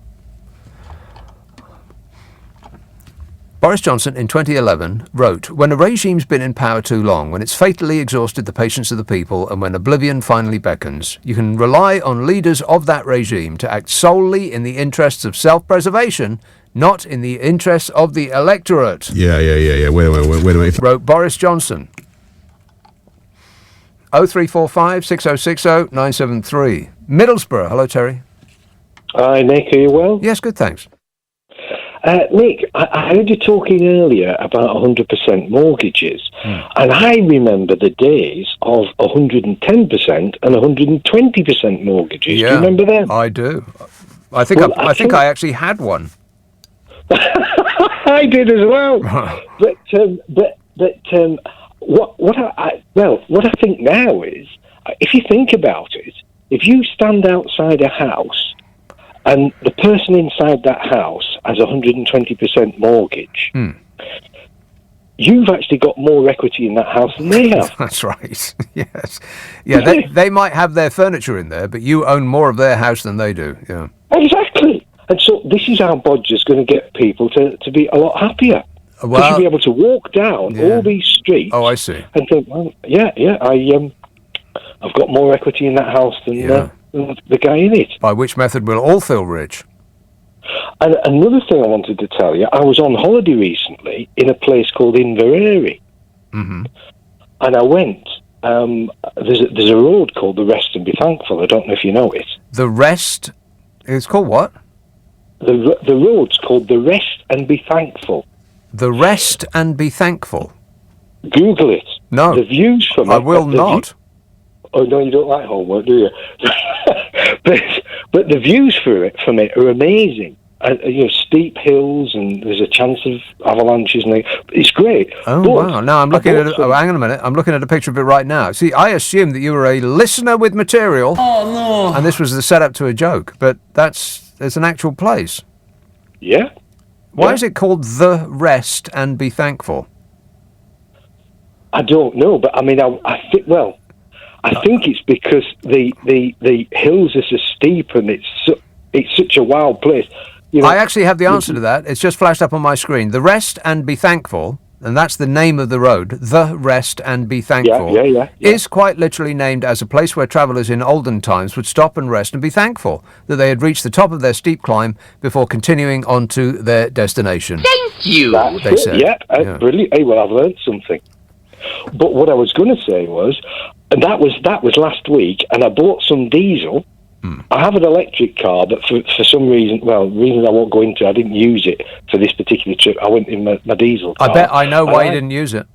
Boris Johnson in 2011 wrote, "When a regime's been in power too long, when it's fatally exhausted the patience of the people, and when oblivion finally beckons, you can rely on leaders of that regime to act solely in the interests of self-preservation, not in the interests of the electorate." Yeah. Wait a minute. Wrote Boris Johnson. 0345 6060 973. Middlesbrough. Hello, Terry. Hi, Nick. Are you well? Yes, good, thanks. Nick, I heard you talking earlier about 100% mortgages, and I remember the days of 110% and 120% mortgages. Yeah, do you remember them? I do. I think I actually had one. I did as well. What I think now is, if you think about it, if you stand outside a house and the person inside that house has 120% mortgage, you've actually got more equity in that house than they have. That's right. Yes. Yeah, they might have their furniture in there, but you own more of their house than they do. Yeah. Exactly. And so this is how Bodger's going to get people to be a lot happier. Because you'll be able to walk down all these streets. Oh, I see. And think, well, I've got more equity in that house than the guy in it. By which method we'll all feel rich. And another thing I wanted to tell you, I was on holiday recently in a place called Inverary. Mm-hmm. And I went, there's a road called the Rest and Be Thankful. I don't know if you know it. The Rest? It's called what? The road's called the Rest and Be Thankful. The Rest and Be Thankful. Google it. No. The views from it. I will not. Oh, no, you don't like homework, do you? but the views from it are amazing. Steep hills, and there's a chance of avalanches. And it's great. Oh, wow. Now I'm looking at it. Oh, hang on a minute. I'm looking at a picture of it right now. See, I assumed that you were a listener with material. Oh, no. And this was the setup to a joke. But it's an actual place. Yeah. Why is it called The Rest and Be Thankful? I don't know, but I mean, I think it's because the hills are so steep and it's such a wild place. You know, I actually have the answer to that. It's just flashed up on my screen. The Rest and Be Thankful, and that's the name of the road, The Rest and Be Thankful, is quite literally named as a place where travellers in olden times would stop and rest and be thankful that they had reached the top of their steep climb before continuing on to their destination. Thank you. They said. Yeah, brilliant. Hey, well, I've learned something. But what I was going to say was, and that was last week, and I bought some diesel. I have an electric car, but for some reason, reasons I won't go into, I didn't use it for this particular trip. I went in my diesel car. I bet I know why you didn't use it.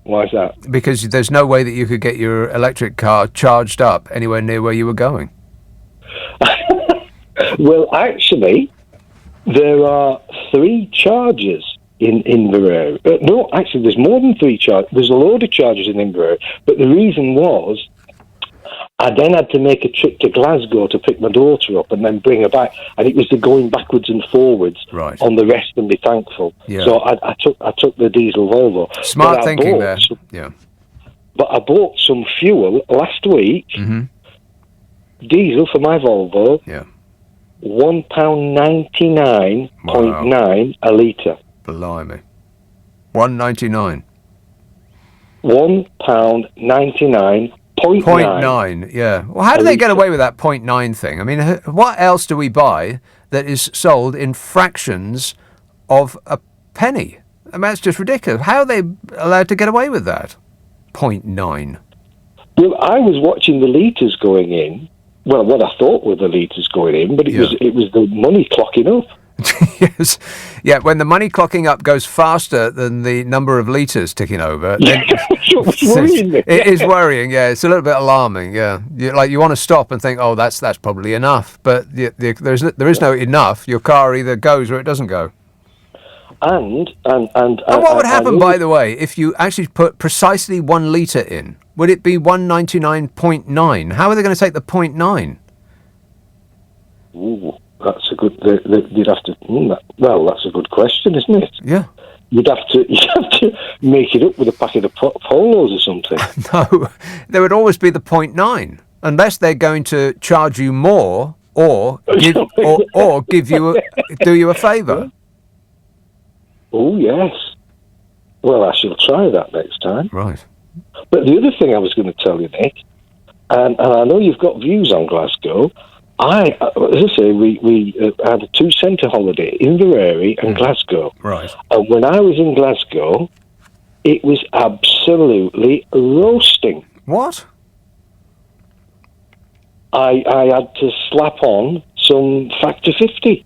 Why is that? Because there's no way that you could get your electric car charged up anywhere near where you were going. Well, actually, there are 3 chargers in Inverary. No, actually, there's more than 3 chargers. There's a load of chargers in Inverary, but the reason was I then had to make a trip to Glasgow to pick my daughter up and then bring her back, and it was the going backwards and forwards on the Rest and Be Thankful. Yeah. So I took the diesel Volvo. Smart thinking there. But I bought some fuel last week. Diesel for my Volvo. Yeah. £1.99.9 a litre. Blimey. $1.99. £1.99. 0.9, yeah. Well, how do they get away with that 0.9 thing? I mean, what else do we buy that is sold in fractions of a penny? I mean, that's just ridiculous. How are they allowed to get away with that? 0.9. Well, I was watching the litres going in. Well, what I thought were the litres going in, but it was the money clocking up. Yes. Yeah, when the money clocking up goes faster than the number of litres ticking over, then it is worrying, yeah. It's a little bit alarming, yeah. You want to stop and think, oh, that's probably enough. But there is no enough. Your car either goes or it doesn't go. And what would happen, by the way, if you actually put precisely 1 litre in? Would it be 199.9? How are they going to take the 0.9? Ooh. That's a good. You'd have to. That's a good question, isn't it? Yeah. You'd have to make it up with a packet of polos or something. No, there would always be the 0.9, unless they're going to charge you more or give do you a favour. Oh yes. Well, I shall try that next time. Right. But the other thing I was going to tell you, Nick, and I know you've got views on Glasgow. As I say, we had a 2-centre holiday in Inverary and Glasgow. Right. And when I was in Glasgow, it was absolutely roasting. What? I had to slap on some Factor 50.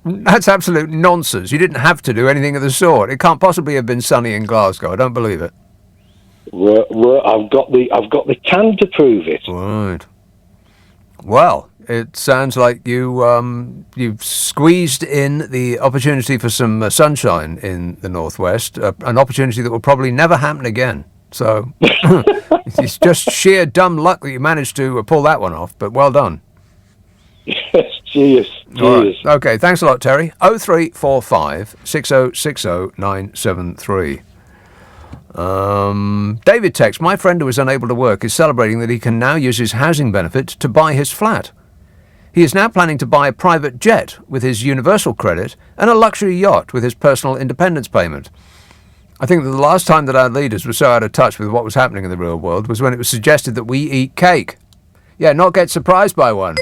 That's absolute nonsense. You didn't have to do anything of the sort. It can't possibly have been sunny in Glasgow. I don't believe it. I've got the can to prove it. Right. Well, it sounds like you've squeezed in the opportunity for some sunshine in the northwest, an opportunity that will probably never happen again. So it's just sheer dumb luck that you managed to pull that one off. But well done. Cheers. Right. Okay. Thanks a lot, Terry. 0345 6060 973. David texts, my friend who is unable to work is celebrating that he can now use his housing benefit to buy his flat. He is now planning to buy a private jet with his universal credit and a luxury yacht with his personal independence payment. I think that the last time that our leaders were so out of touch with what was happening in the real world was when it was suggested that we eat cake. Yeah, not get surprised by one.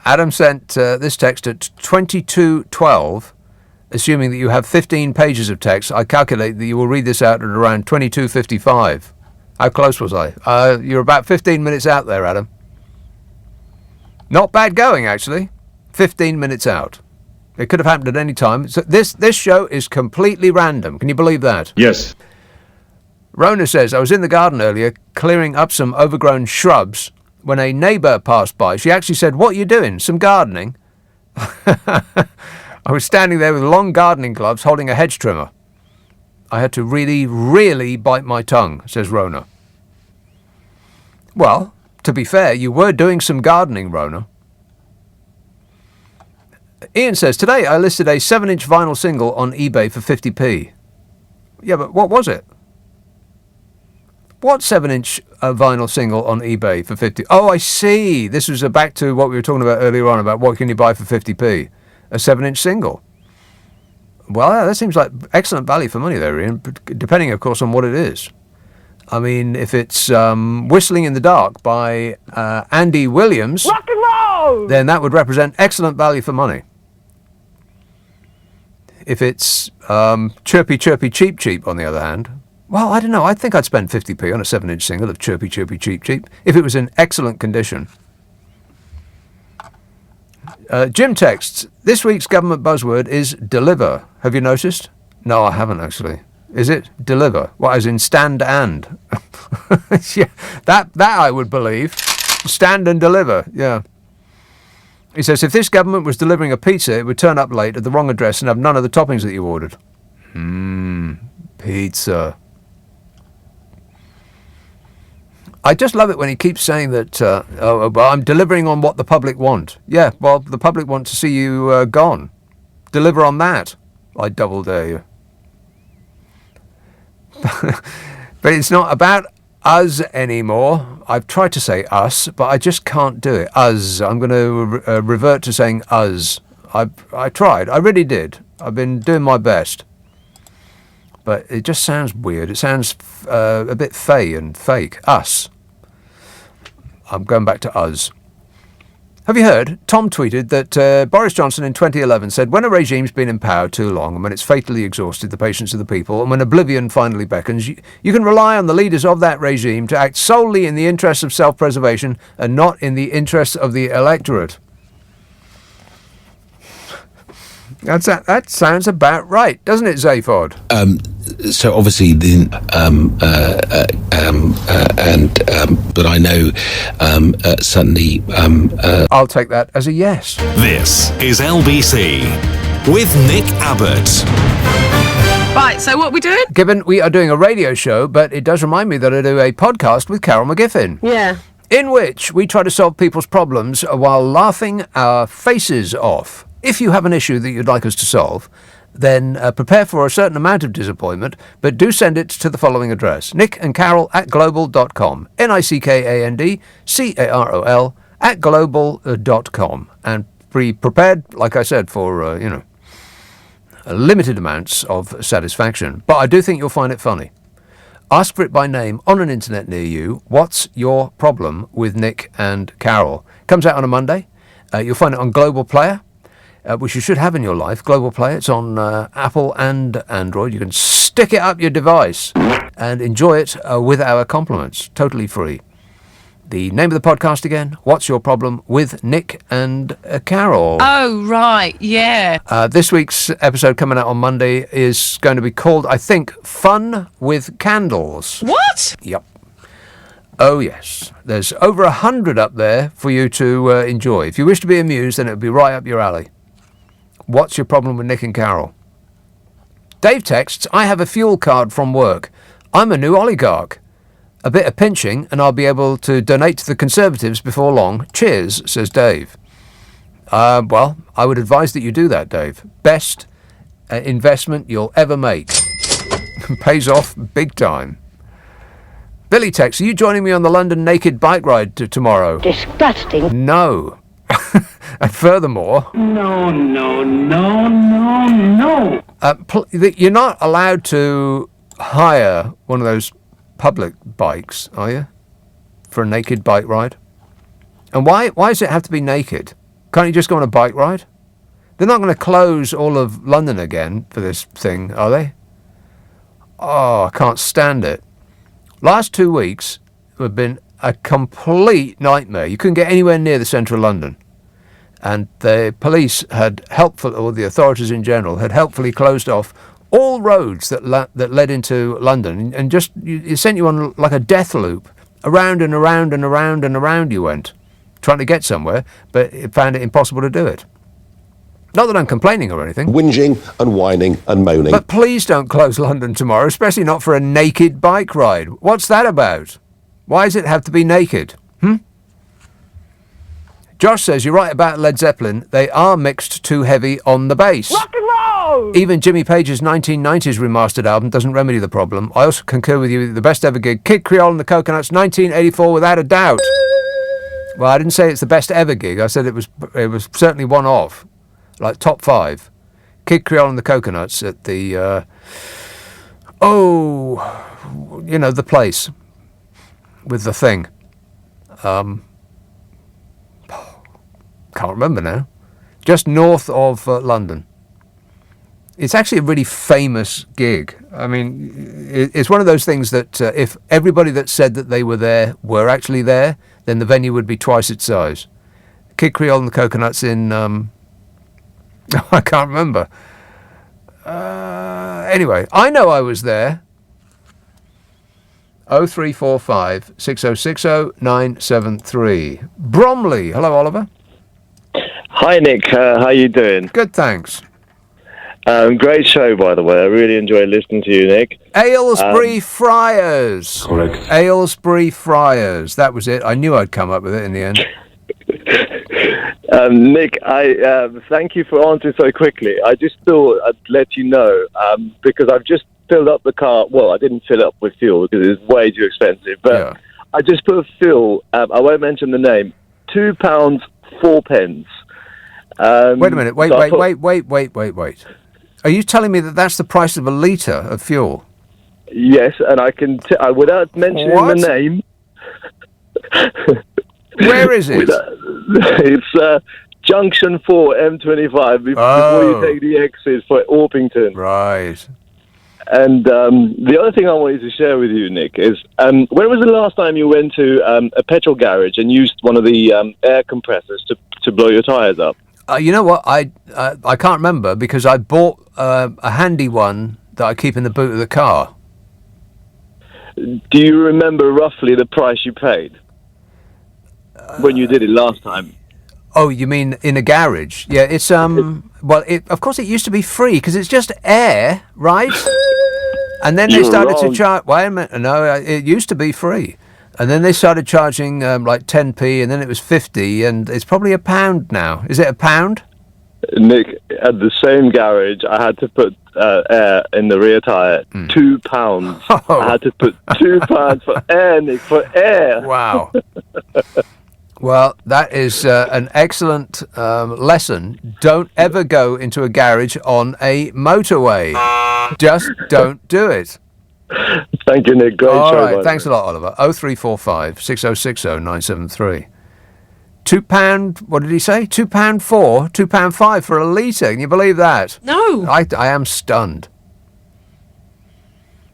Adam sent this text at 22:12. Assuming that you have 15 pages of text, I calculate that you will read this out at around 22:55. How close was I? You're about 15 minutes out there, Adam. Not bad going, actually. 15 minutes out. It could have happened at any time. So this show is completely random. Can you believe that? Yes. Rona says, I was in the garden earlier clearing up some overgrown shrubs when a neighbour passed by. She actually said, what are you doing? Some gardening? I was standing there with long gardening gloves holding a hedge trimmer. I had to really, really bite my tongue, says Rona. Well, to be fair, you were doing some gardening, Rona. Ian says, today I listed a 7-inch vinyl single on eBay for 50p. Yeah, but what was it? What 7-inch vinyl single on eBay for 50? Oh, I see. This was back to what we were talking about earlier on, about what can you buy for 50p? A 7-inch single. Well, yeah, that seems like excellent value for money there, Ian, depending, of course, on what it is. I mean, if it's Whistling in the Dark by Andy Williams, rock and roll, then that would represent excellent value for money. If it's Chirpy Chirpy Cheep Cheep, on the other hand, well, I don't know. I think I'd spend 50p on a 7-inch single of Chirpy Chirpy Cheep Cheep if it was in excellent condition. Jim texts, this week's government buzzword is deliver. Have you noticed? No, I haven't actually. Is it deliver? What, as in stand and? Yeah, that I would believe. Stand and deliver, yeah. He says, if this government was delivering a pizza, it would turn up late at the wrong address and have none of the toppings that you ordered. Pizza. I just love it when he keeps saying that, well, I'm delivering on what the public want. Yeah, well, the public want to see you gone. Deliver on that. I double dare you. But it's not about us anymore. I've tried to say us, but I just can't do it. Us. I'm going to revert to saying us. I tried. I really did. I've been doing my best. But it just sounds weird. It sounds a bit fey and fake. Us. I'm going back to us. Have you heard? Tom tweeted that Boris Johnson in 2011 said, when a regime's been in power too long and when it's fatally exhausted the patience of the people and when oblivion finally beckons, you can rely on the leaders of that regime to act solely in the interests of self-preservation and not in the interests of the electorate. That sounds about right, doesn't it, Zaphod? So obviously, but I know certainly. I'll take that as a yes. This is LBC with Nick Abbott. Right, so what are we doing? Given we are doing a radio show, but it does remind me that I do a podcast with Carol McGiffin. Yeah. In which we try to solve people's problems while laughing our faces off. If you have an issue that you'd like us to solve, then prepare for a certain amount of disappointment, but do send it to the following address, nickandcarol@global.com, nickandcarol@global.com, and be prepared, like I said, for, limited amounts of satisfaction. But I do think you'll find it funny. Ask for it by name on an internet near you. What's your problem with Nick and Carol? Comes out on a Monday. You'll find it on Global Player, which you should have in your life. Global Play, it's on Apple and Android. You can stick it up your device and enjoy it with our compliments, totally free. The name of the podcast again, What's Your Problem with Nick and Carol? Oh, right, yeah. This week's episode coming out on Monday is going to be called, I think, Fun with Candles. What? Yep. Oh, yes. There's over 100 up there for you to enjoy. If you wish to be amused, then it would be right up your alley. What's your problem with Nick and Carol? Dave texts, I have a fuel card from work. I'm a new oligarch. A bit of pinching and I'll be able to donate to the Conservatives before long. Cheers, says Dave. Well, I would advise that you do that, Dave. Best investment you'll ever make. Pays off big time. Billy texts, are you joining me on the London naked bike ride tomorrow? Disgusting. No. And furthermore... No. You're not allowed to hire one of those public bikes, are you? For a naked bike ride? And why does it have to be naked? Can't you just go on a bike ride? They're not going to close all of London again for this thing, are they? Oh, I can't stand it. Last 2 weeks have been a complete nightmare. You couldn't get anywhere near the centre of London. And the police had or the authorities in general, had helpfully closed off all roads that led into London, and just it sent you on like a death loop. Around and around and around and around you went, trying to get somewhere, but it found it impossible to do it. Not that I'm complaining or anything. Whinging and whining and moaning. But please don't close London tomorrow, especially not for a naked bike ride. What's that about? Why does it have to be naked? Josh says, you're right about Led Zeppelin. They are mixed too heavy on the bass. Rock and roll! Even Jimmy Page's 1990s remastered album doesn't remedy the problem. I also concur with you, the best ever gig, Kid Creole and the Coconuts, 1984, without a doubt. Well, I didn't say it's the best ever gig. I said it was certainly one of, like top 5. Kid Creole and the Coconuts at the, the place with the thing. Can't remember now. Just north of London. It's actually a really famous gig. I mean, it's one of those things that if everybody that said that they were there were actually there, then the venue would be twice its size. Kid Creole and the Coconuts in... I can't remember. Anyway, I know I was there. 0345 6060 973. Bromley. Hello, Oliver. Hi, Nick. How you doing? Good, thanks. Great show, by the way. I really enjoy listening to you, Nick. Aylesbury Friars. Correct. Aylesbury Friars. That was it. I knew I'd come up with it in the end. Nick, I thank you for answering so quickly. I just thought I'd let you know, because I've just filled up the car. Well, I didn't fill it up with fuel because it's way too expensive. But I just put fuel, I won't mention the name, £2, 4 pence. Wait a minute. Wait. Are you telling me that that's the price of a litre of fuel? Yes, and I can, without mentioning the name... Where is it? It's Junction 4, M25, before you take the exit for Orpington. Right. And the other thing I wanted to share with you, Nick, is when was the last time you went to a petrol garage and used one of the air compressors to blow your tyres up? You know what? I can't remember because I bought a handy one that I keep in the boot of the car. Do you remember roughly the price you paid when you did it last time? Oh, you mean in a garage? Yeah, it's well, of course it used to be free because it's just air, right? And then they started to charge. Wait a minute, no, it used to be free, and then they started charging like 10p, and then it was 50, and it's probably £1 now. Is it £1? Nick, at the same garage, I had to put air in the rear tyre. £2. Oh. I had to put £2 for air, Nick, for air. Wow. Well, that is an excellent lesson. Don't ever go into a garage on a motorway. Just don't do it. Thank you, Nick. Great show. All right, thanks a lot, Oliver. 0345 6060 973. £2, what did he say? £2 4, £2 5 for a litre. Can you believe that? No. I am stunned.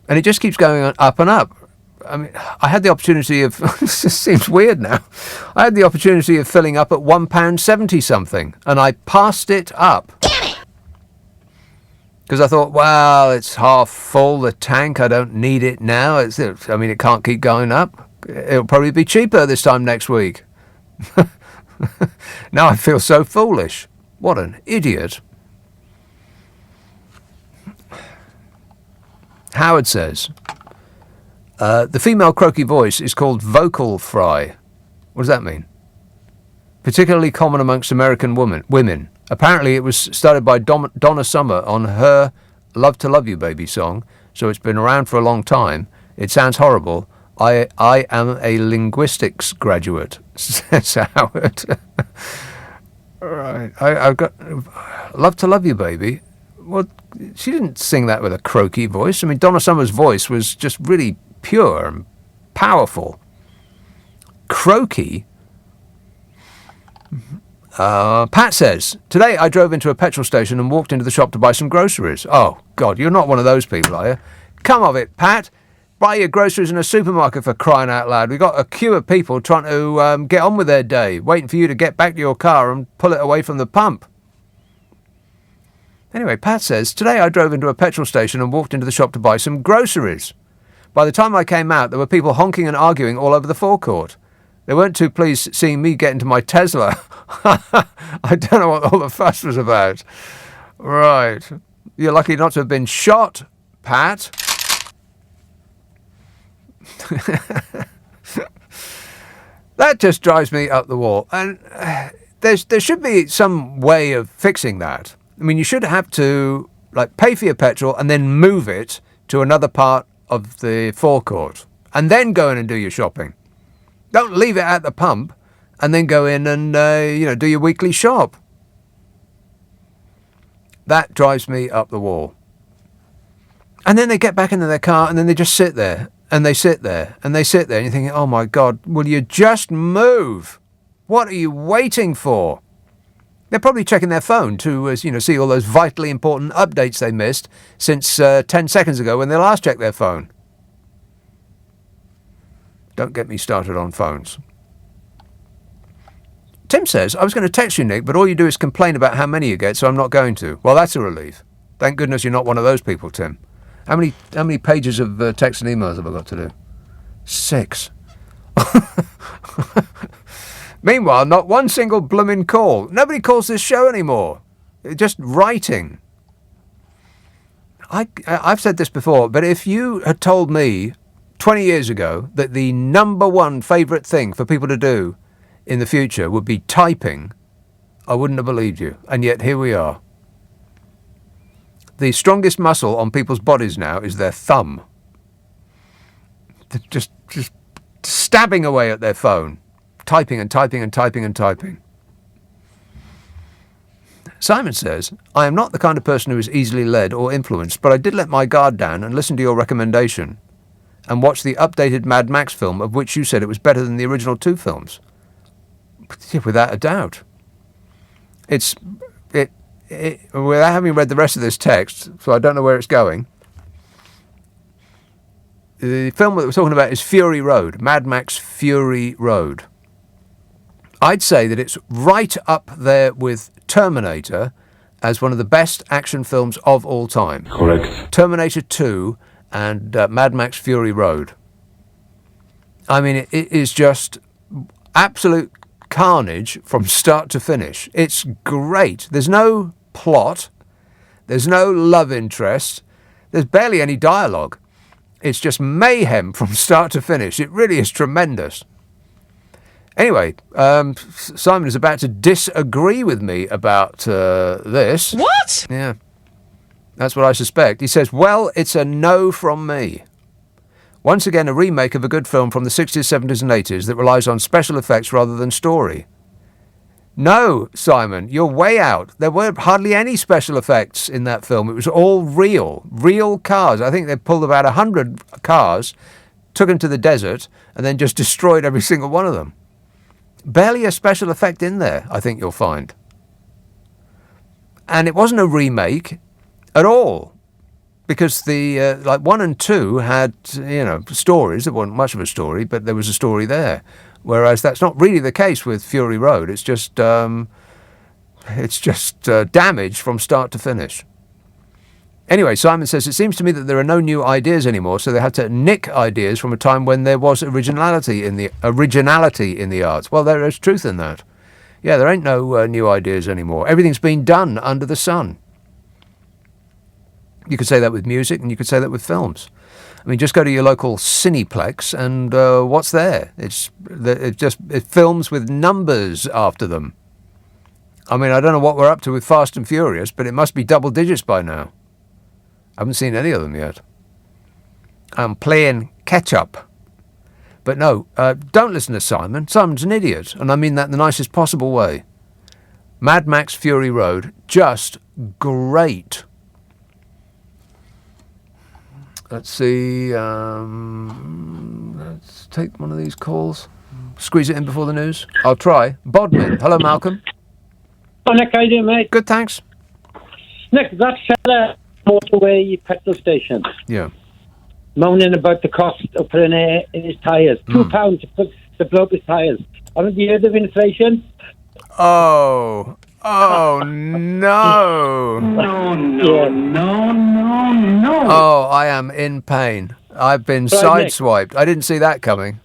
And it just keeps going up and up. I mean, I had the opportunity of, this seems weird now, I had the opportunity of filling up at £1.70 something, and I passed it up. Because I thought, well, it's half full, the tank, I don't need it now. It can't keep going up. It'll probably be cheaper this time next week. Now I feel so foolish. What an idiot. Howard says, the female croaky voice is called vocal fry. What does that mean? Particularly common amongst American women. Apparently it was started by Donna Summer on her Love to Love You Baby song, so it's been around for a long time. It sounds horrible. I am a linguistics graduate, says Howard. Right. I've got Love to Love You Baby. Well, she didn't sing that with a croaky voice. I mean, Donna Summer's voice was just really pure and powerful. Croaky? Pat says, today I drove into a petrol station and walked into the shop to buy some groceries. Oh, God, you're not one of those people, are you? Come of it, Pat. Buy your groceries in a supermarket, for crying out loud. We've got a queue of people trying to get on with their day, waiting for you to get back to your car and pull it away from the pump. Anyway, Pat says, today I drove into a petrol station and walked into the shop to buy some groceries. By the time I came out, there were people honking and arguing all over the forecourt. They weren't too pleased seeing me get into my Tesla. I don't know what all the fuss was about. Right. You're lucky not to have been shot, Pat. That just drives me up the wall. And there should be some way of fixing that. I mean, you should have to pay for your petrol and then move it to another part of the forecourt and then go in and do your shopping. Don't leave it at the pump and then go in and do your weekly shop. That drives me up the wall. And then they get back into their car and then they just sit there and they sit there and they sit there and you're thinking, oh my God, will you just move? What are you waiting for? They're probably checking their phone to see all those vitally important updates they missed since 10 seconds ago when they last checked their phone. Don't get me started on phones. Tim says, I was going to text you, Nick, but all you do is complain about how many you get, so I'm not going to. Well, that's a relief. Thank goodness you're not one of those people, Tim. How many pages of text and emails have I got to do? 6. Meanwhile, not one single blooming call. Nobody calls this show anymore. Just writing. I've said this before, but if you had told me 20 years ago that the number one favourite thing for people to do in the future would be typing, I wouldn't have believed you. And yet here we are. The strongest muscle on people's bodies now is their thumb. They're just stabbing away at their phone. Typing and typing and typing and typing. Simon says, I am not the kind of person who is easily led or influenced, but I did let my guard down and listen to your recommendation and watch the updated Mad Max film, of which you said it was better than the original 2 films. Without a doubt. Without having read the rest of this text, so I don't know where it's going, the film that we're talking about is Fury Road, Mad Max Fury Road. I'd say that it's right up there with Terminator as one of the best action films of all time. Correct. Terminator 2 and Mad Max Fury Road. I mean, it is just absolute carnage from start to finish. It's great. There's no plot. There's no love interest. There's barely any dialogue. It's just mayhem from start to finish. It really is tremendous. Anyway, Simon is about to disagree with me about this. What? Yeah. That's what I suspect. He says, well, it's a no from me. Once again, a remake of a good film from the 60s, 70s and 80s that relies on special effects rather than story. No, Simon, you're way out. There were hardly any special effects in that film. It was all real cars. I think they pulled about 100 cars, took them to the desert, and then just destroyed every single one of them. Barely a special effect in there, I think you'll find. And it wasn't a remake at all, because the 1 and 2 had stories. There wasn't much of a story, but there was a story there. Whereas that's not really the case with Fury Road. It's just damage from start to finish. Anyway, Simon says, it seems to me that there are no new ideas anymore, so they had to nick ideas from a time when there was originality in the arts. Well, there is truth in that. Yeah, there ain't no new ideas anymore. Everything's been done under the sun. You could say that with music, and you could say that with films. I mean, just go to your local Cineplex, and what's there? It's films with numbers after them. I mean, I don't know what we're up to with Fast and Furious, but it must be double digits by now. I haven't seen any of them yet. I'm playing catch-up. But no, don't listen to Simon. Simon's an idiot, and I mean that in the nicest possible way. Mad Max Fury Road, just great. Let's see. Let's take one of these calls. Squeeze it in before the news. I'll try. Bodmin. Hello, Malcolm. Oh, Nick, how you doing, mate? Good, thanks. Nick, that fella motorway petrol station. Yeah. Moaning about the cost of putting air in his tyres. £2 to blow up his tyres. Haven't you heard of inflation? Oh, no. No. Oh, I am in pain. I've been sideswiped. I didn't see that coming.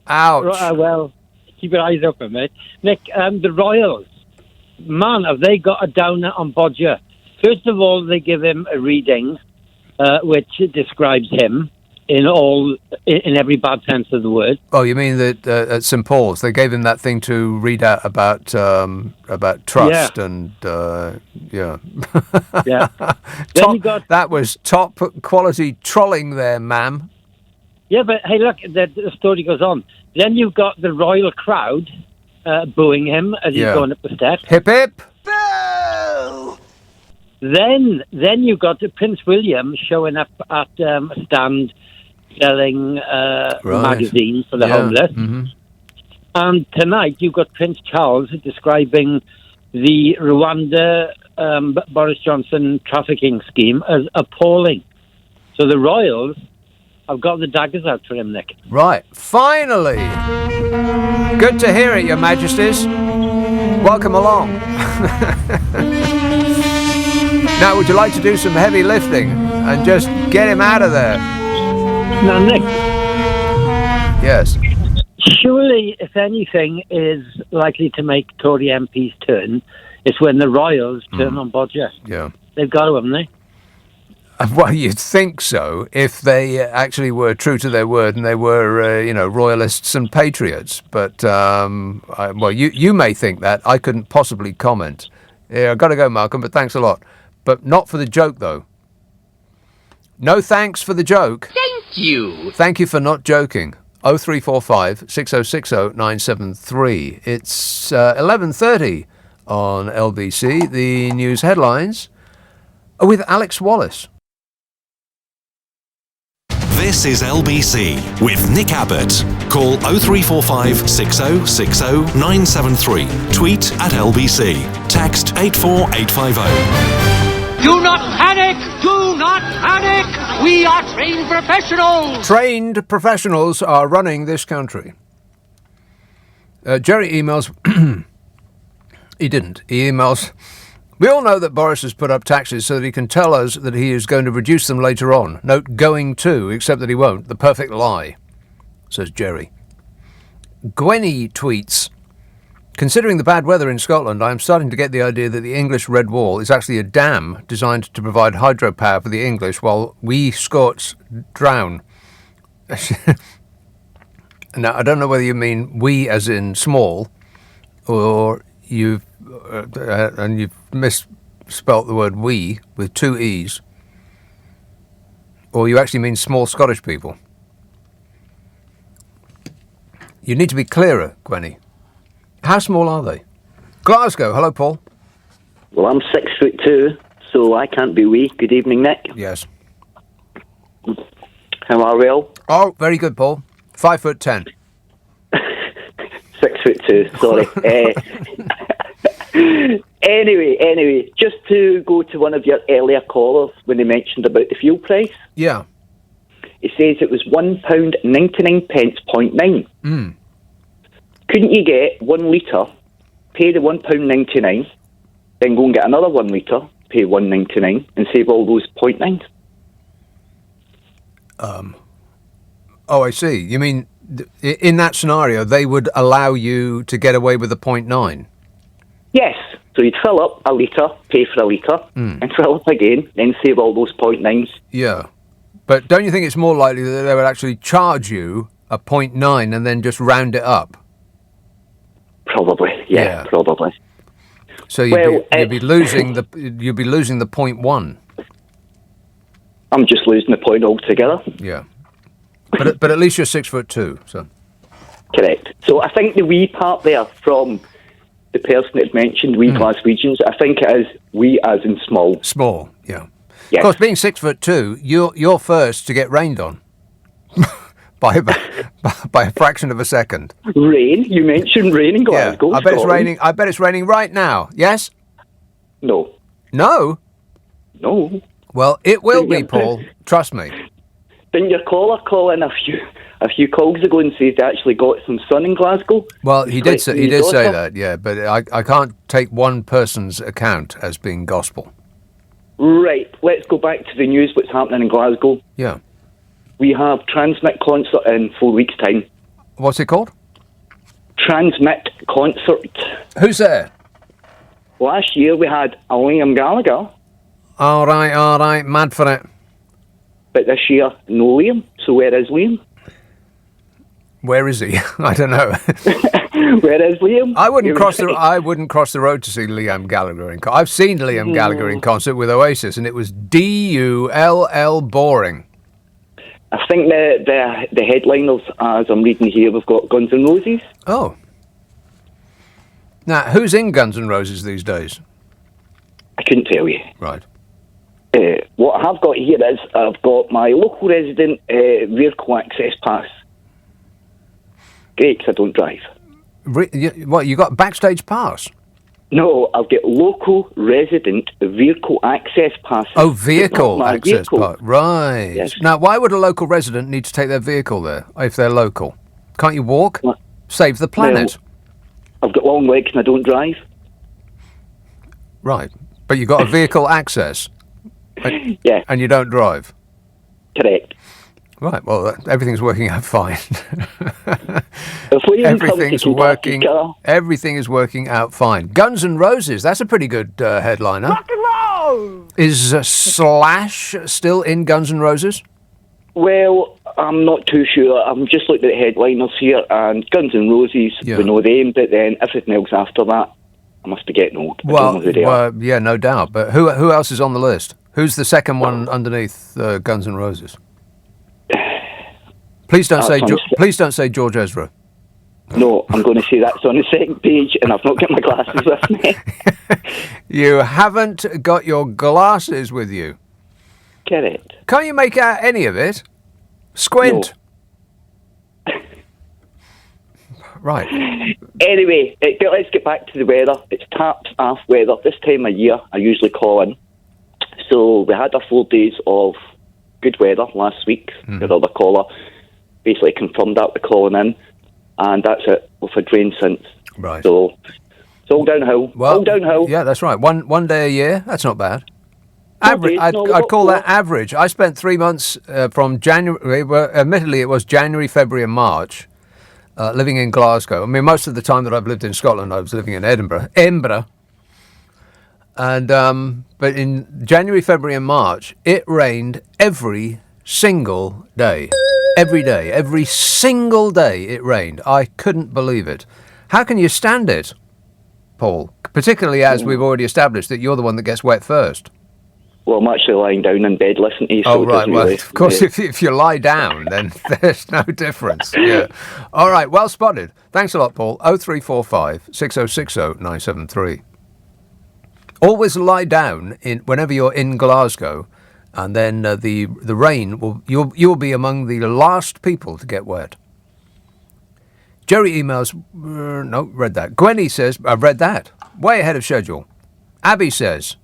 Ouch. Right, well, keep your eyes open, mate. Nick, the Royals, man, have they got a downer on Bodger? First of all, they give him a reading, which describes him. in every bad sense of the word. Oh, you mean that at St Paul's they gave him that thing to read out about trust and Yeah. That was top quality trolling there, ma'am. Yeah, but hey, look, the story goes on. Then you've got the royal crowd booing him as he's going up the steps. Hip hip. Then you've got Prince William showing up at a stand selling magazines for the homeless. Mm-hmm. And tonight you've got Prince Charles describing the Rwanda Boris Johnson trafficking scheme as appalling. So the royals have got the daggers out for him, Nick. Right, finally. Good to hear it, Your Majesties. Welcome along. Now, would you like to do some heavy lifting and just get him out of there? Now, Nick. Yes. Surely, if anything is likely to make Tory MPs turn, it's when the royals turn on Bodger. Yeah. They've got to, haven't they? Well, you'd think so if they actually were true to their word and they were, royalists and patriots. But, you may think that. I couldn't possibly comment. Yeah, I've got to go, Malcolm, but thanks a lot. But not for the joke, though. No thanks for the joke. Thank you. Thank you for not joking. 0345 6060 973. It's 11:30 on LBC. The news headlines are with Alex Wallace. This is LBC with Nick Abbot. Call 0345 6060 973. Tweet at LBC. Text 84850. Do not panic! Do not panic! We are trained professionals! Trained professionals are running this country. Jerry emails... He didn't. He emails... We all know that Boris has put up taxes so that he can tell us that he is going to reduce them later on. Note going to, except that he won't. The perfect lie, says Jerry. Gwenny tweets... Considering the bad weather in Scotland, I am starting to get the idea that the English Red Wall is actually a dam designed to provide hydropower for the English while we Scots drown. Now, I don't know whether you mean we as in small, or you've misspelt the word we with two E's, or you actually mean small Scottish people. You need to be clearer, Gwenny. How small are they? Glasgow, hello, Paul. Well, I'm 6'2", so I can't be wee. Good evening, Nick. Yes. How are we all? Oh, very good, Paul. 5'10". 6'2", sorry. Anyway, just to go to one of your earlier callers when they mentioned about the fuel price. Yeah. It says it was £1.99 0.9. Mm. Couldn't you get 1 litre, pay the £1.99, then go and get another 1 litre, pay £1.99, and save all those 0.9s? Oh, I see. You mean in that scenario, they would allow you to get away with the 0.9? Yes. So you'd fill up a litre, pay for a litre, and fill up again, then save all those 0.9s. Yeah. But don't you think it's more likely that they would actually charge you a 0.9 and then just round it up? Probably, yeah. Probably. So you'd be losing the 0.1. I'm just losing the point altogether. Yeah, but at least you're 6'2", so. Correct. So I think the wee part there from the person that mentioned we Glaswegians, I think it is we as in small. Small, yeah. Yes. Of course, being 6'2", you're first to get rained on. By a fraction of a second. Rain? You mentioned rain in Glasgow. Yeah, I bet it's raining. I bet it's raining right now. Yes? No. No? No. Well, it will be, Paul. Trust me. Didn't your caller call in a few calls ago and say they actually got some sun in Glasgow? Well, he did say that, yeah, but I can't take one person's account as being gospel. Right. Let's go back to the news. What's happening in Glasgow? Yeah. We have Transmit concert in 4 weeks' time. What's it called? Transmit concert. Who's there? Last year we had Liam Gallagher. All right, mad for it. But this year, no Liam. So where is Liam? Where is he? I don't know. Where is Liam? I wouldn't cross the road to see Liam Gallagher in concert. I've seen Liam Gallagher in concert with Oasis, and it was DULL boring. I think the headliners, as I'm reading here, we've got Guns N' Roses. Oh. Now, who's in Guns N' Roses these days? I couldn't tell you. Right. What I have got here is I've got my local resident vehicle access pass. Great, 'cause I don't drive. What, you got backstage pass? No, I've got local resident vehicle access pass. Oh, vehicle access pass. Right. Yes. Now, why would a local resident need to take their vehicle there if they're local? Can't you walk? What? Save the planet. Well, I've got long legs and I don't drive. Right. But you've got a vehicle access. Yeah. And you don't drive. Correct. Right. Well, everything's working out fine. Everything is working out fine. Guns N' Roses. That's a pretty good headliner. Rock and roll! Is Slash still in Guns N' Roses? Well, I'm not too sure. I'm just looking at the headliners here, and Guns N' Roses, we know them, but then everything else after that, I must be getting old. Yeah, no doubt. But who else is on the list? Who's the second one underneath Guns N' Roses? Please don't say George Ezra. No, I'm going to say that's on the second page, and I've not got my glasses with me. You haven't got your glasses with you. Correct. Can't you make out any of it? Squint. No. Right. Anyway, let's get back to the weather. It's tapped off weather. This time of year, I usually call in. So we had 4 days of good weather last week. The other caller basically confirmed that we're calling in, and that's it. We've had rain since. Right. So it's all downhill. Well, all downhill. Yeah, that's right. One day a year. That's not bad. Average. I'd call that average. I spent 3 months from January. Well, admittedly, it was January, February, and March. Living in Glasgow. I mean, most of the time that I've lived in Scotland, I was living in Edinburgh. And but in January, February, and March, it rained every single day. Every single day it rained. I couldn't believe it. How can you stand it, Paul? Particularly as we've already established that you're the one that gets wet first. Well, I'm actually lying down in bed listening to you. Oh, right. Well, of course, if you lie down, then there's no difference. Yeah. All right. Well spotted. Thanks a lot, Paul. 0345 6060 973. Always lie down whenever you're in Glasgow, and then the rain you'll be among the last people to get wet. Jerry emails. No, read that. Gwenny says, I've read that. Way ahead of schedule. Abby says,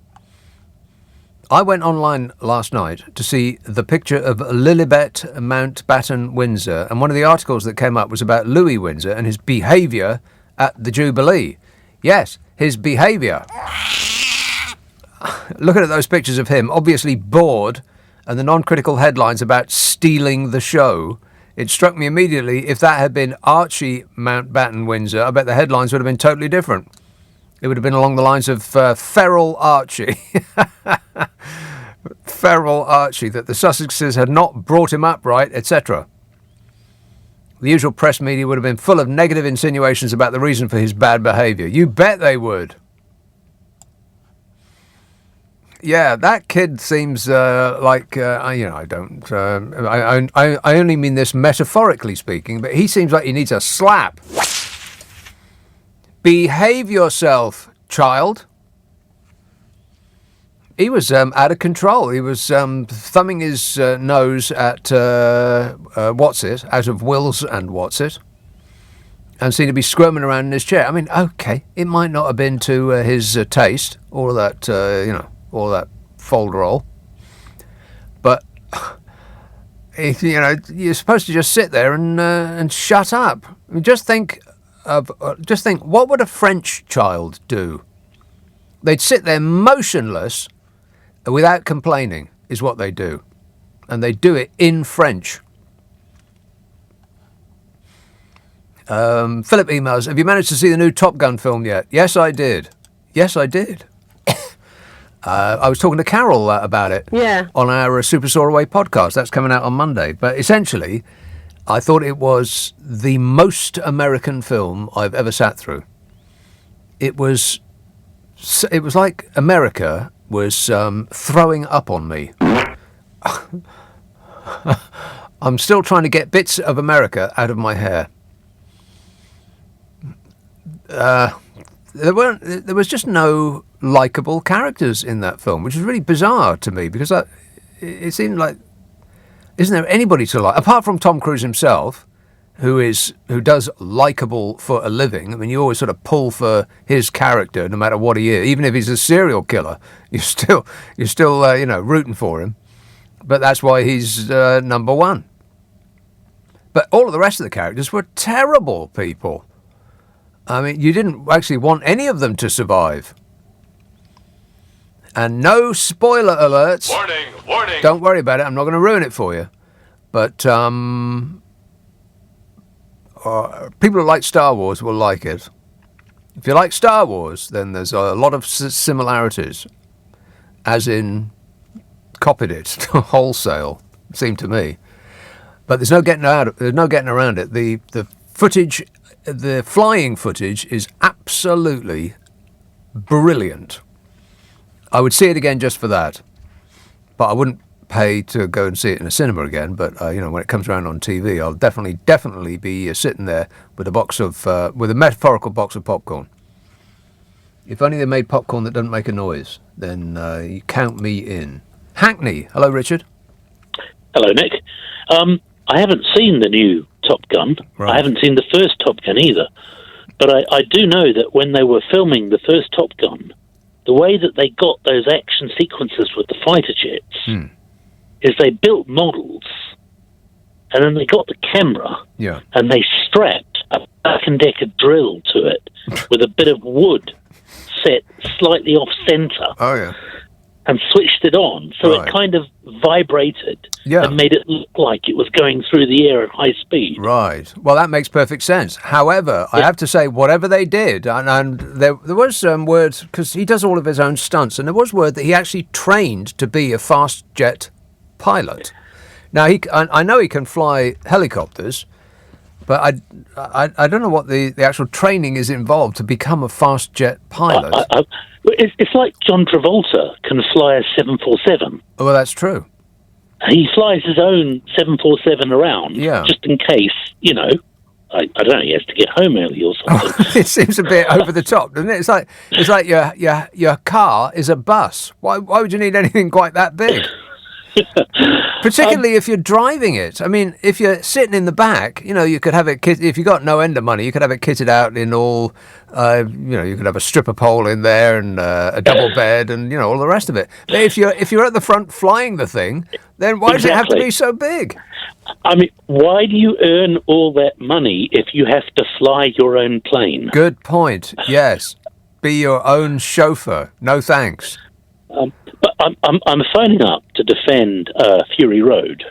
I went online last night to see the picture of Lilibet Mountbatten Windsor, and one of the articles that came up was about Louis Windsor and his behaviour at the Jubilee. Yes, his behaviour. Looking at those pictures of him, obviously bored, and the non-critical headlines about stealing the show, it struck me immediately, if that had been Archie Mountbatten Windsor, I bet the headlines would have been totally different. It would have been along the lines of Feral Archie. Feral Archie, that the Sussexes had not brought him up right, etc. The usual press media would have been full of negative insinuations about the reason for his bad behaviour. You bet they would. Yeah, that kid seems like, I don't, I only mean this metaphorically speaking, but he seems like he needs a slap. Behave yourself, child. He was out of control. He was thumbing his nose at What's-It, out of Wills and What's-It, and seemed to be squirming around in his chair. I mean, okay, it might not have been to his taste, all that, all that folderol, but you're supposed to just sit there and shut up. I mean, just think, what would a French child do? They'd sit there motionless without complaining, is what they do, and they do it in French. Philip emails, have you managed to see the new Top Gun film yet? Yes, I did. I was talking to Carol about it on our Super Soaraway podcast. That's coming out on Monday. But essentially, I thought it was the most American film I've ever sat through. It was like America was throwing up on me. I'm still trying to get bits of America out of my hair. There was just no likable characters in that film, which was really bizarre to me because it seemed like, isn't there anybody to like apart from Tom Cruise himself, who does likable for a living? I mean, you always sort of pull for his character no matter what he is, even if he's a serial killer. You're still rooting for him. But that's why he's number one. But all of the rest of the characters were terrible people. I mean, you didn't actually want any of them to survive. And no spoiler alerts. Warning! Don't worry about it. I'm not going to ruin it for you. But people who like Star Wars will like it. If you like Star Wars, then there's a lot of similarities. As in, copied it wholesale, seemed to me. But there's no getting around it. The footage, the flying footage, is absolutely brilliant. I would see it again just for that, but I wouldn't pay to go and see it in a cinema again. But when it comes around on TV, I'll definitely be sitting there with a metaphorical box of popcorn. If only they made popcorn that doesn't make a noise, then you count me in. Hackney, hello, Richard. Hello, Nick. I haven't seen the new Top Gun. Right. I haven't seen the first Top Gun either. But I do know that when they were filming the first Top Gun, the way that they got those action sequences with the fighter jets is they built models, and then they got the camera, and they strapped a back-and-decker drill to it with a bit of wood set slightly off-center. Oh, yeah. And switched it on, so it kind of vibrated and made it look like it was going through the air at high speed. Right. Well, that makes perfect sense. However, I have to say, whatever they did, and there was some words, because he does all of his own stunts, and there was word that he actually trained to be a fast jet pilot. Now, I know he can fly helicopters, but I don't know what the actual training is involved to become a fast jet pilot. It's like John Travolta can fly a 747. Oh, well, that's true. He flies his own 747 around, just in case, I don't know, he has to get home early or something. It seems a bit over the top, doesn't it? It's like your car is a bus. Why would you need anything quite that big? Particularly if you're driving it. I mean, if you're sitting in the back, you could have it if you got no end of money, you could have it kitted out in all, you could have a stripper pole in there and a double bed and all the rest of it. But if you're at the front flying the thing, then why does it have to be so big? I mean, why do you earn all that money if you have to fly your own plane? Good point. Yes, be your own chauffeur. No thanks. But I'm phoning up to defend Fury Road.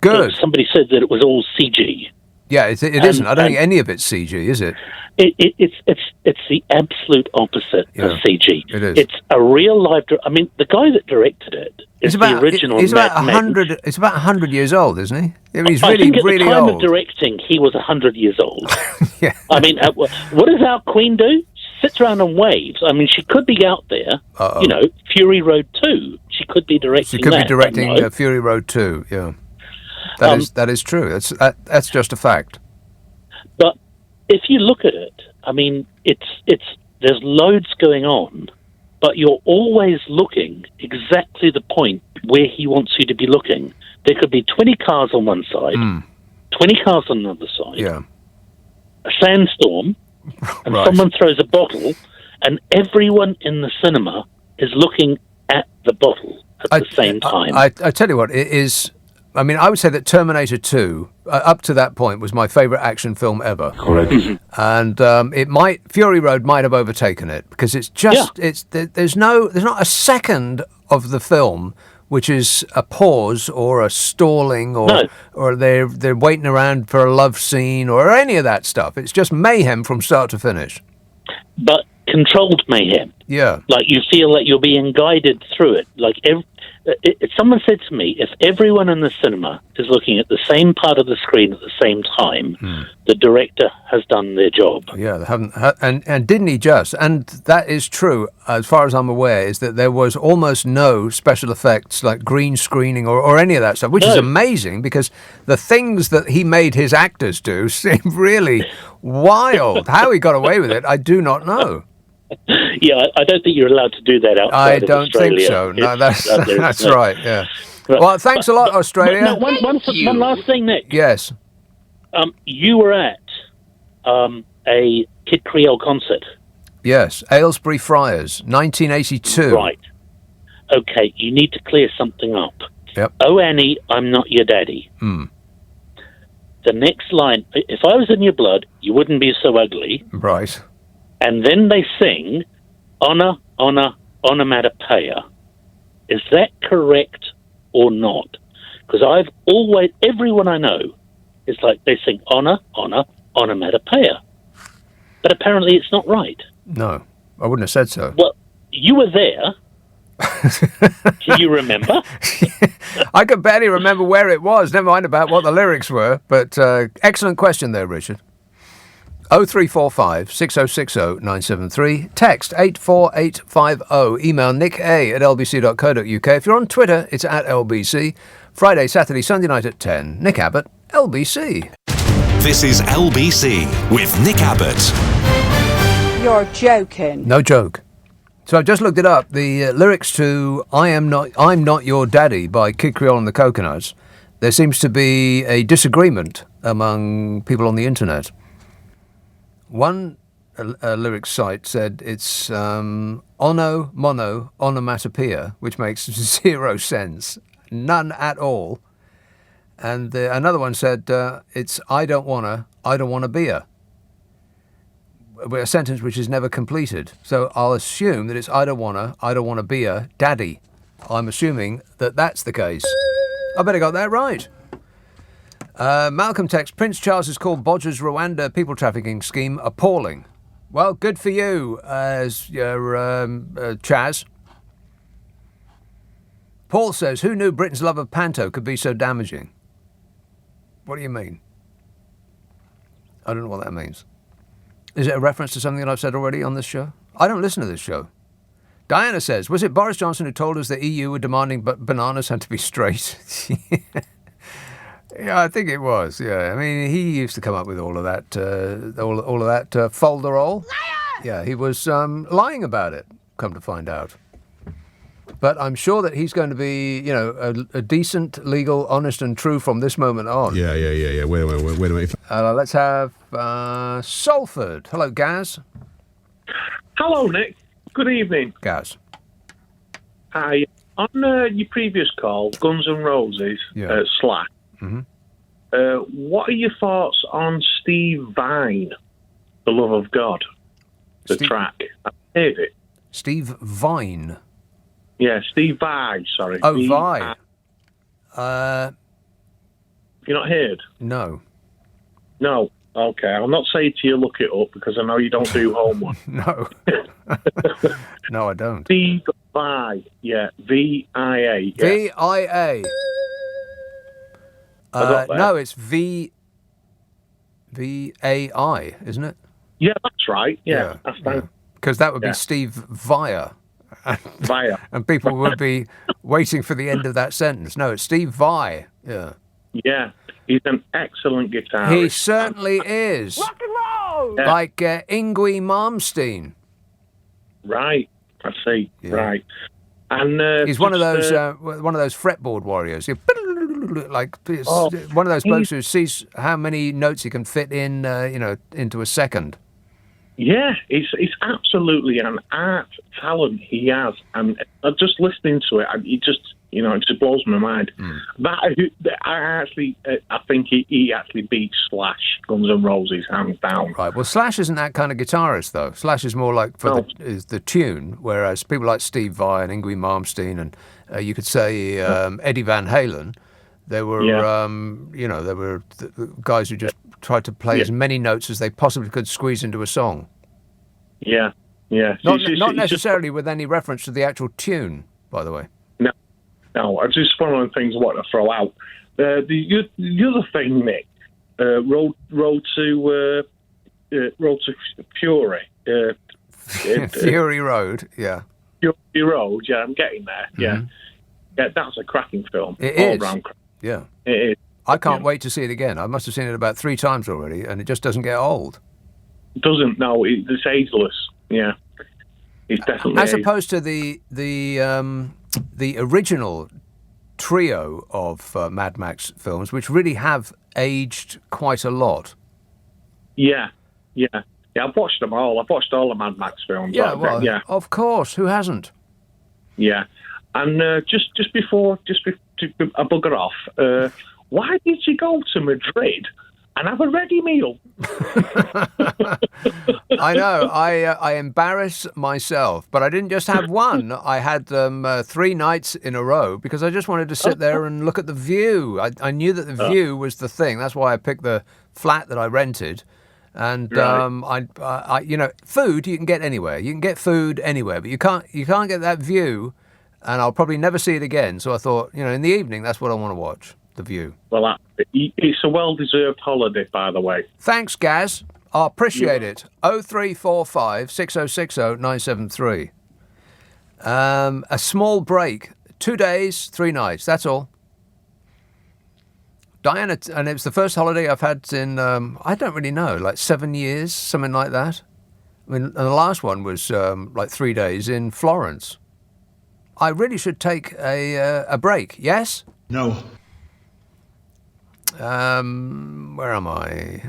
Good. Somebody said that it was all CG. Yeah, it isn't. I don't think any of it's CG, is it? It's the absolute opposite of CG. It is. It's a real life. I mean, the guy that directed it is the original. He's about 100. It's about 100 years old, isn't he? He's I really, think at really the time old. of directing, he was 100 years old. Yeah. I mean, what does our Queen do? Sits around and waves. I mean, she could be out there. Fury Road 2. She could be directing. She could that, be directing Fury Road 2. Yeah, that is true. That's just a fact. But if you look at it, I mean, there's loads going on, but you're always looking exactly the point where he wants you to be looking. There could be 20 cars on one side, 20 cars on another side. Yeah. A sandstorm. And someone throws a bottle, and everyone in the cinema is looking at the bottle at the same time. I tell you what, it is. I mean, I would say that Terminator 2, up to that point, was my favourite action film ever. Correct. And Fury Road might have overtaken it because it's just there's not a second of the film which is a pause or a stalling or they're waiting around for a love scene or any of that stuff. It's just mayhem from start to finish. But controlled mayhem. Yeah. Like you feel that you're being guided through it. Like someone said to me, if everyone in the cinema is looking at the same part of the screen at the same time, the director has done their job. Yeah, they haven't, and didn't he just? And that is true, as far as I'm aware, is that there was almost no special effects like green screening or any of that stuff, which is amazing because the things that he made his actors do seem really wild. How he got away with it, I do not know. Yeah, I don't think you're allowed to do that outside of Australia. I don't think so. No, that's right, yeah. Well, thanks a lot, Australia. No, one last thing, Nick. Yes. You were at a Kid Creole concert. Yes, Aylesbury Friars, 1982. Right. Okay, you need to clear something up. Yep. Oh, Annie, I'm not your daddy. The next line, if I was in your blood, you wouldn't be so ugly. Right. And then they sing, onomatopoeia. Is that correct or not? Because I've always, everyone I know, is like they sing onomatopoeia. But apparently it's not right. No, I wouldn't have said so. Well, you were there. Can you remember? I can barely remember where it was, never mind about what the lyrics were. But excellent question there, Richard. 0345 6060 973. Text 84850. Email nick@lbc.co.uk. If you're on Twitter, it's @LBC. Friday, Saturday, Sunday night at 10. Nick Abbott, LBC. This is LBC with Nick Abbott. You're joking. No joke. So I've just looked it up. The lyrics to I'm Not Your Daddy by Kid Creole and the Coconuts. There seems to be a disagreement among people on the internet. One lyrics site said it's onomatopoeia, which makes zero sense, none at all. And another one said it's I don't wanna be a sentence which is never completed. So I'll assume that it's I don't wanna be a daddy. I'm assuming that that's the case. I better got that right. Malcolm text, Prince Charles has called Bodger's Rwanda people trafficking scheme appalling. Well, good for you, Chaz. Paul says, who knew Britain's love of panto could be so damaging? What do you mean? I don't know what that means. Is it a reference to something that I've said already on this show? I don't listen to this show. Diana says, was it Boris Johnson who told us the EU were demanding bananas had to be straight? Yeah, I think it was. Yeah, I mean, he used to come up with all of that, all of that folderol. Yeah, he was lying about it. Come to find out, but I'm sure that he's going to be, a decent, legal, honest, and true from this moment on. Yeah. Wait a minute. Let's have Salford. Hello, Gaz. Hello, Nick. Good evening, Gaz. Hi. On your previous call, Guns N' Roses, Slash. Mm-hmm. What are your thoughts on Steve Vai, The Love of God, the track? I heard it. Steve Vai. Yeah, Steve Vai, sorry. Oh, Vai. Have you not heard? No. No. Okay, I'll not say to you look it up because I know you don't do homework. No. No, I don't. Steve Vai, yeah, V-I-A. Yeah. V-I-A. No, it's V-A-I, isn't it? Yeah, that's right. Yeah. Because that would be Steve Vai. Vai. And people would be waiting for the end of that sentence. No, it's Steve Vai. Yeah. Yeah, he's an excellent guitarist. He certainly is. Rock and roll! Yeah. Like Yngwie Malmsteen. Right, I see. Yeah. Right. And he's one of those fretboard warriors. Like one of those blokes who sees how many notes he can fit in, into a second. Yeah, it's absolutely an art talent he has, and just listening to it, it just blows my mind. I think he actually beats Slash, Guns N' Roses, hands down. Right. Well, Slash isn't that kind of guitarist though. Slash is more like is the tune, whereas people like Steve Vai and Yngwie Malmsteen and you could say Eddie Van Halen. They were, they were the guys who just tried to play as many notes as they possibly could squeeze into a song. Yeah, Yeah. Not necessarily with any reference to the actual tune, by the way. No, I just one of the things I want to throw out. The other thing, Nick, road to Fury. Fury Road, yeah. Fury Road, yeah, I'm getting there. Yeah, yeah, that's a cracking film. It all is. round. Yeah, it is. I can't wait to see it again. I must have seen it about 3 times already, and it just doesn't get old. It doesn't. No, it's ageless. Yeah, it's definitely as opposed to the original trio of Mad Max films, which really have aged quite a lot. Yeah. I've watched them all. I've watched all the Mad Max films. Yeah, well, of course. Who hasn't? Yeah, and just before I bugger off, why did you go to Madrid and have a ready meal? I know. I embarrass myself, but I didn't just have one. I had them 3 nights in a row because I just wanted to sit there and look at the view. I knew that the view was the thing. That's why I picked the flat that I rented. And I food you can get anywhere. You can get food anywhere, but you can't get that view. And I'll probably never see it again. So I thought, in the evening, that's what I want to watch. The view. Well, it's a well-deserved holiday, by the way. Thanks, Gaz. I appreciate it. 0345 6060 973. A small break. 2 days, 3 nights. That's all. Diana, and it was the first holiday I've had in, I don't really know, like 7 years, something like that. I mean, and the last one was like 3 days in Florence. I really should take a break. Yes? No. Where am I?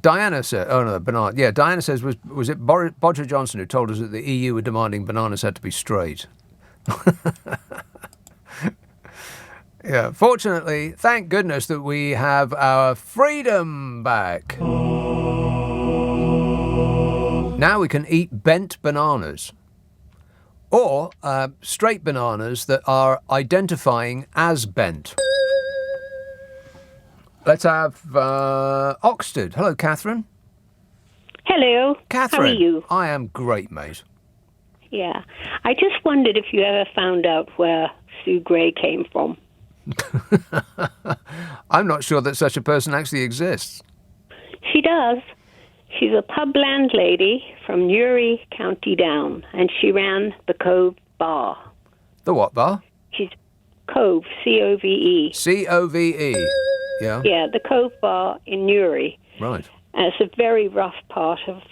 Diana said, oh no, banana. Yeah, Diana says, was it Boris Johnson who told us that the EU were demanding bananas had to be straight? Yeah, fortunately, thank goodness that we have our freedom back. Now we can eat bent bananas. Or straight bananas that are identifying as bent. Let's have Oxted. Hello, Catherine. Hello. Catherine. How are you? I am great, mate. Yeah. I just wondered if you ever found out where Sue Gray came from. I'm not sure that such a person actually exists. She does. She's a pub landlady from Newry, County Down, and she ran the Cove Bar. The what bar? She's Cove, C-O-V-E. C-O-V-E, yeah. Yeah, the Cove Bar in Newry. Right. And it's a very roughest part of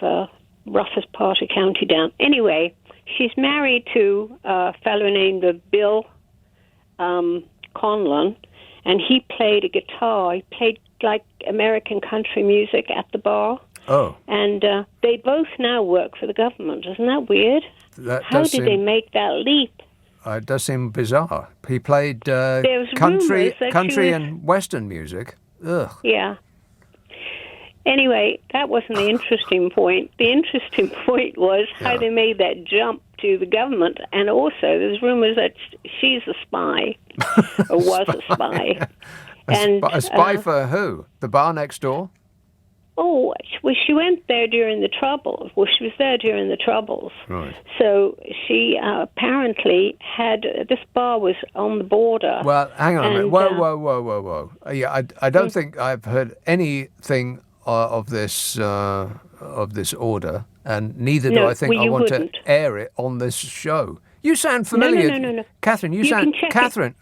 County Down. Anyway, she's married to a fellow named Bill Conlon, and he played a guitar. He played like American country music at the bar. Oh. And they both now work for the government. Isn't that weird? How did they make that leap? It does seem bizarre. He played country and Western music. Ugh. Yeah. Anyway, that wasn't the interesting point. The interesting point was how they made that jump to the government. And also, there's rumors that she's a spy, or was a spy. A spy for who? The bar next door? Oh, well, she went there during the Troubles. Well, she was there during the Troubles. Right. So she apparently had, this bar was on the border. Well, hang on a minute. Whoa. Yeah, I don't think I've heard anything of this order, and neither do I think I want to air it on this show. You sound familiar. No. Catherine, Catherine.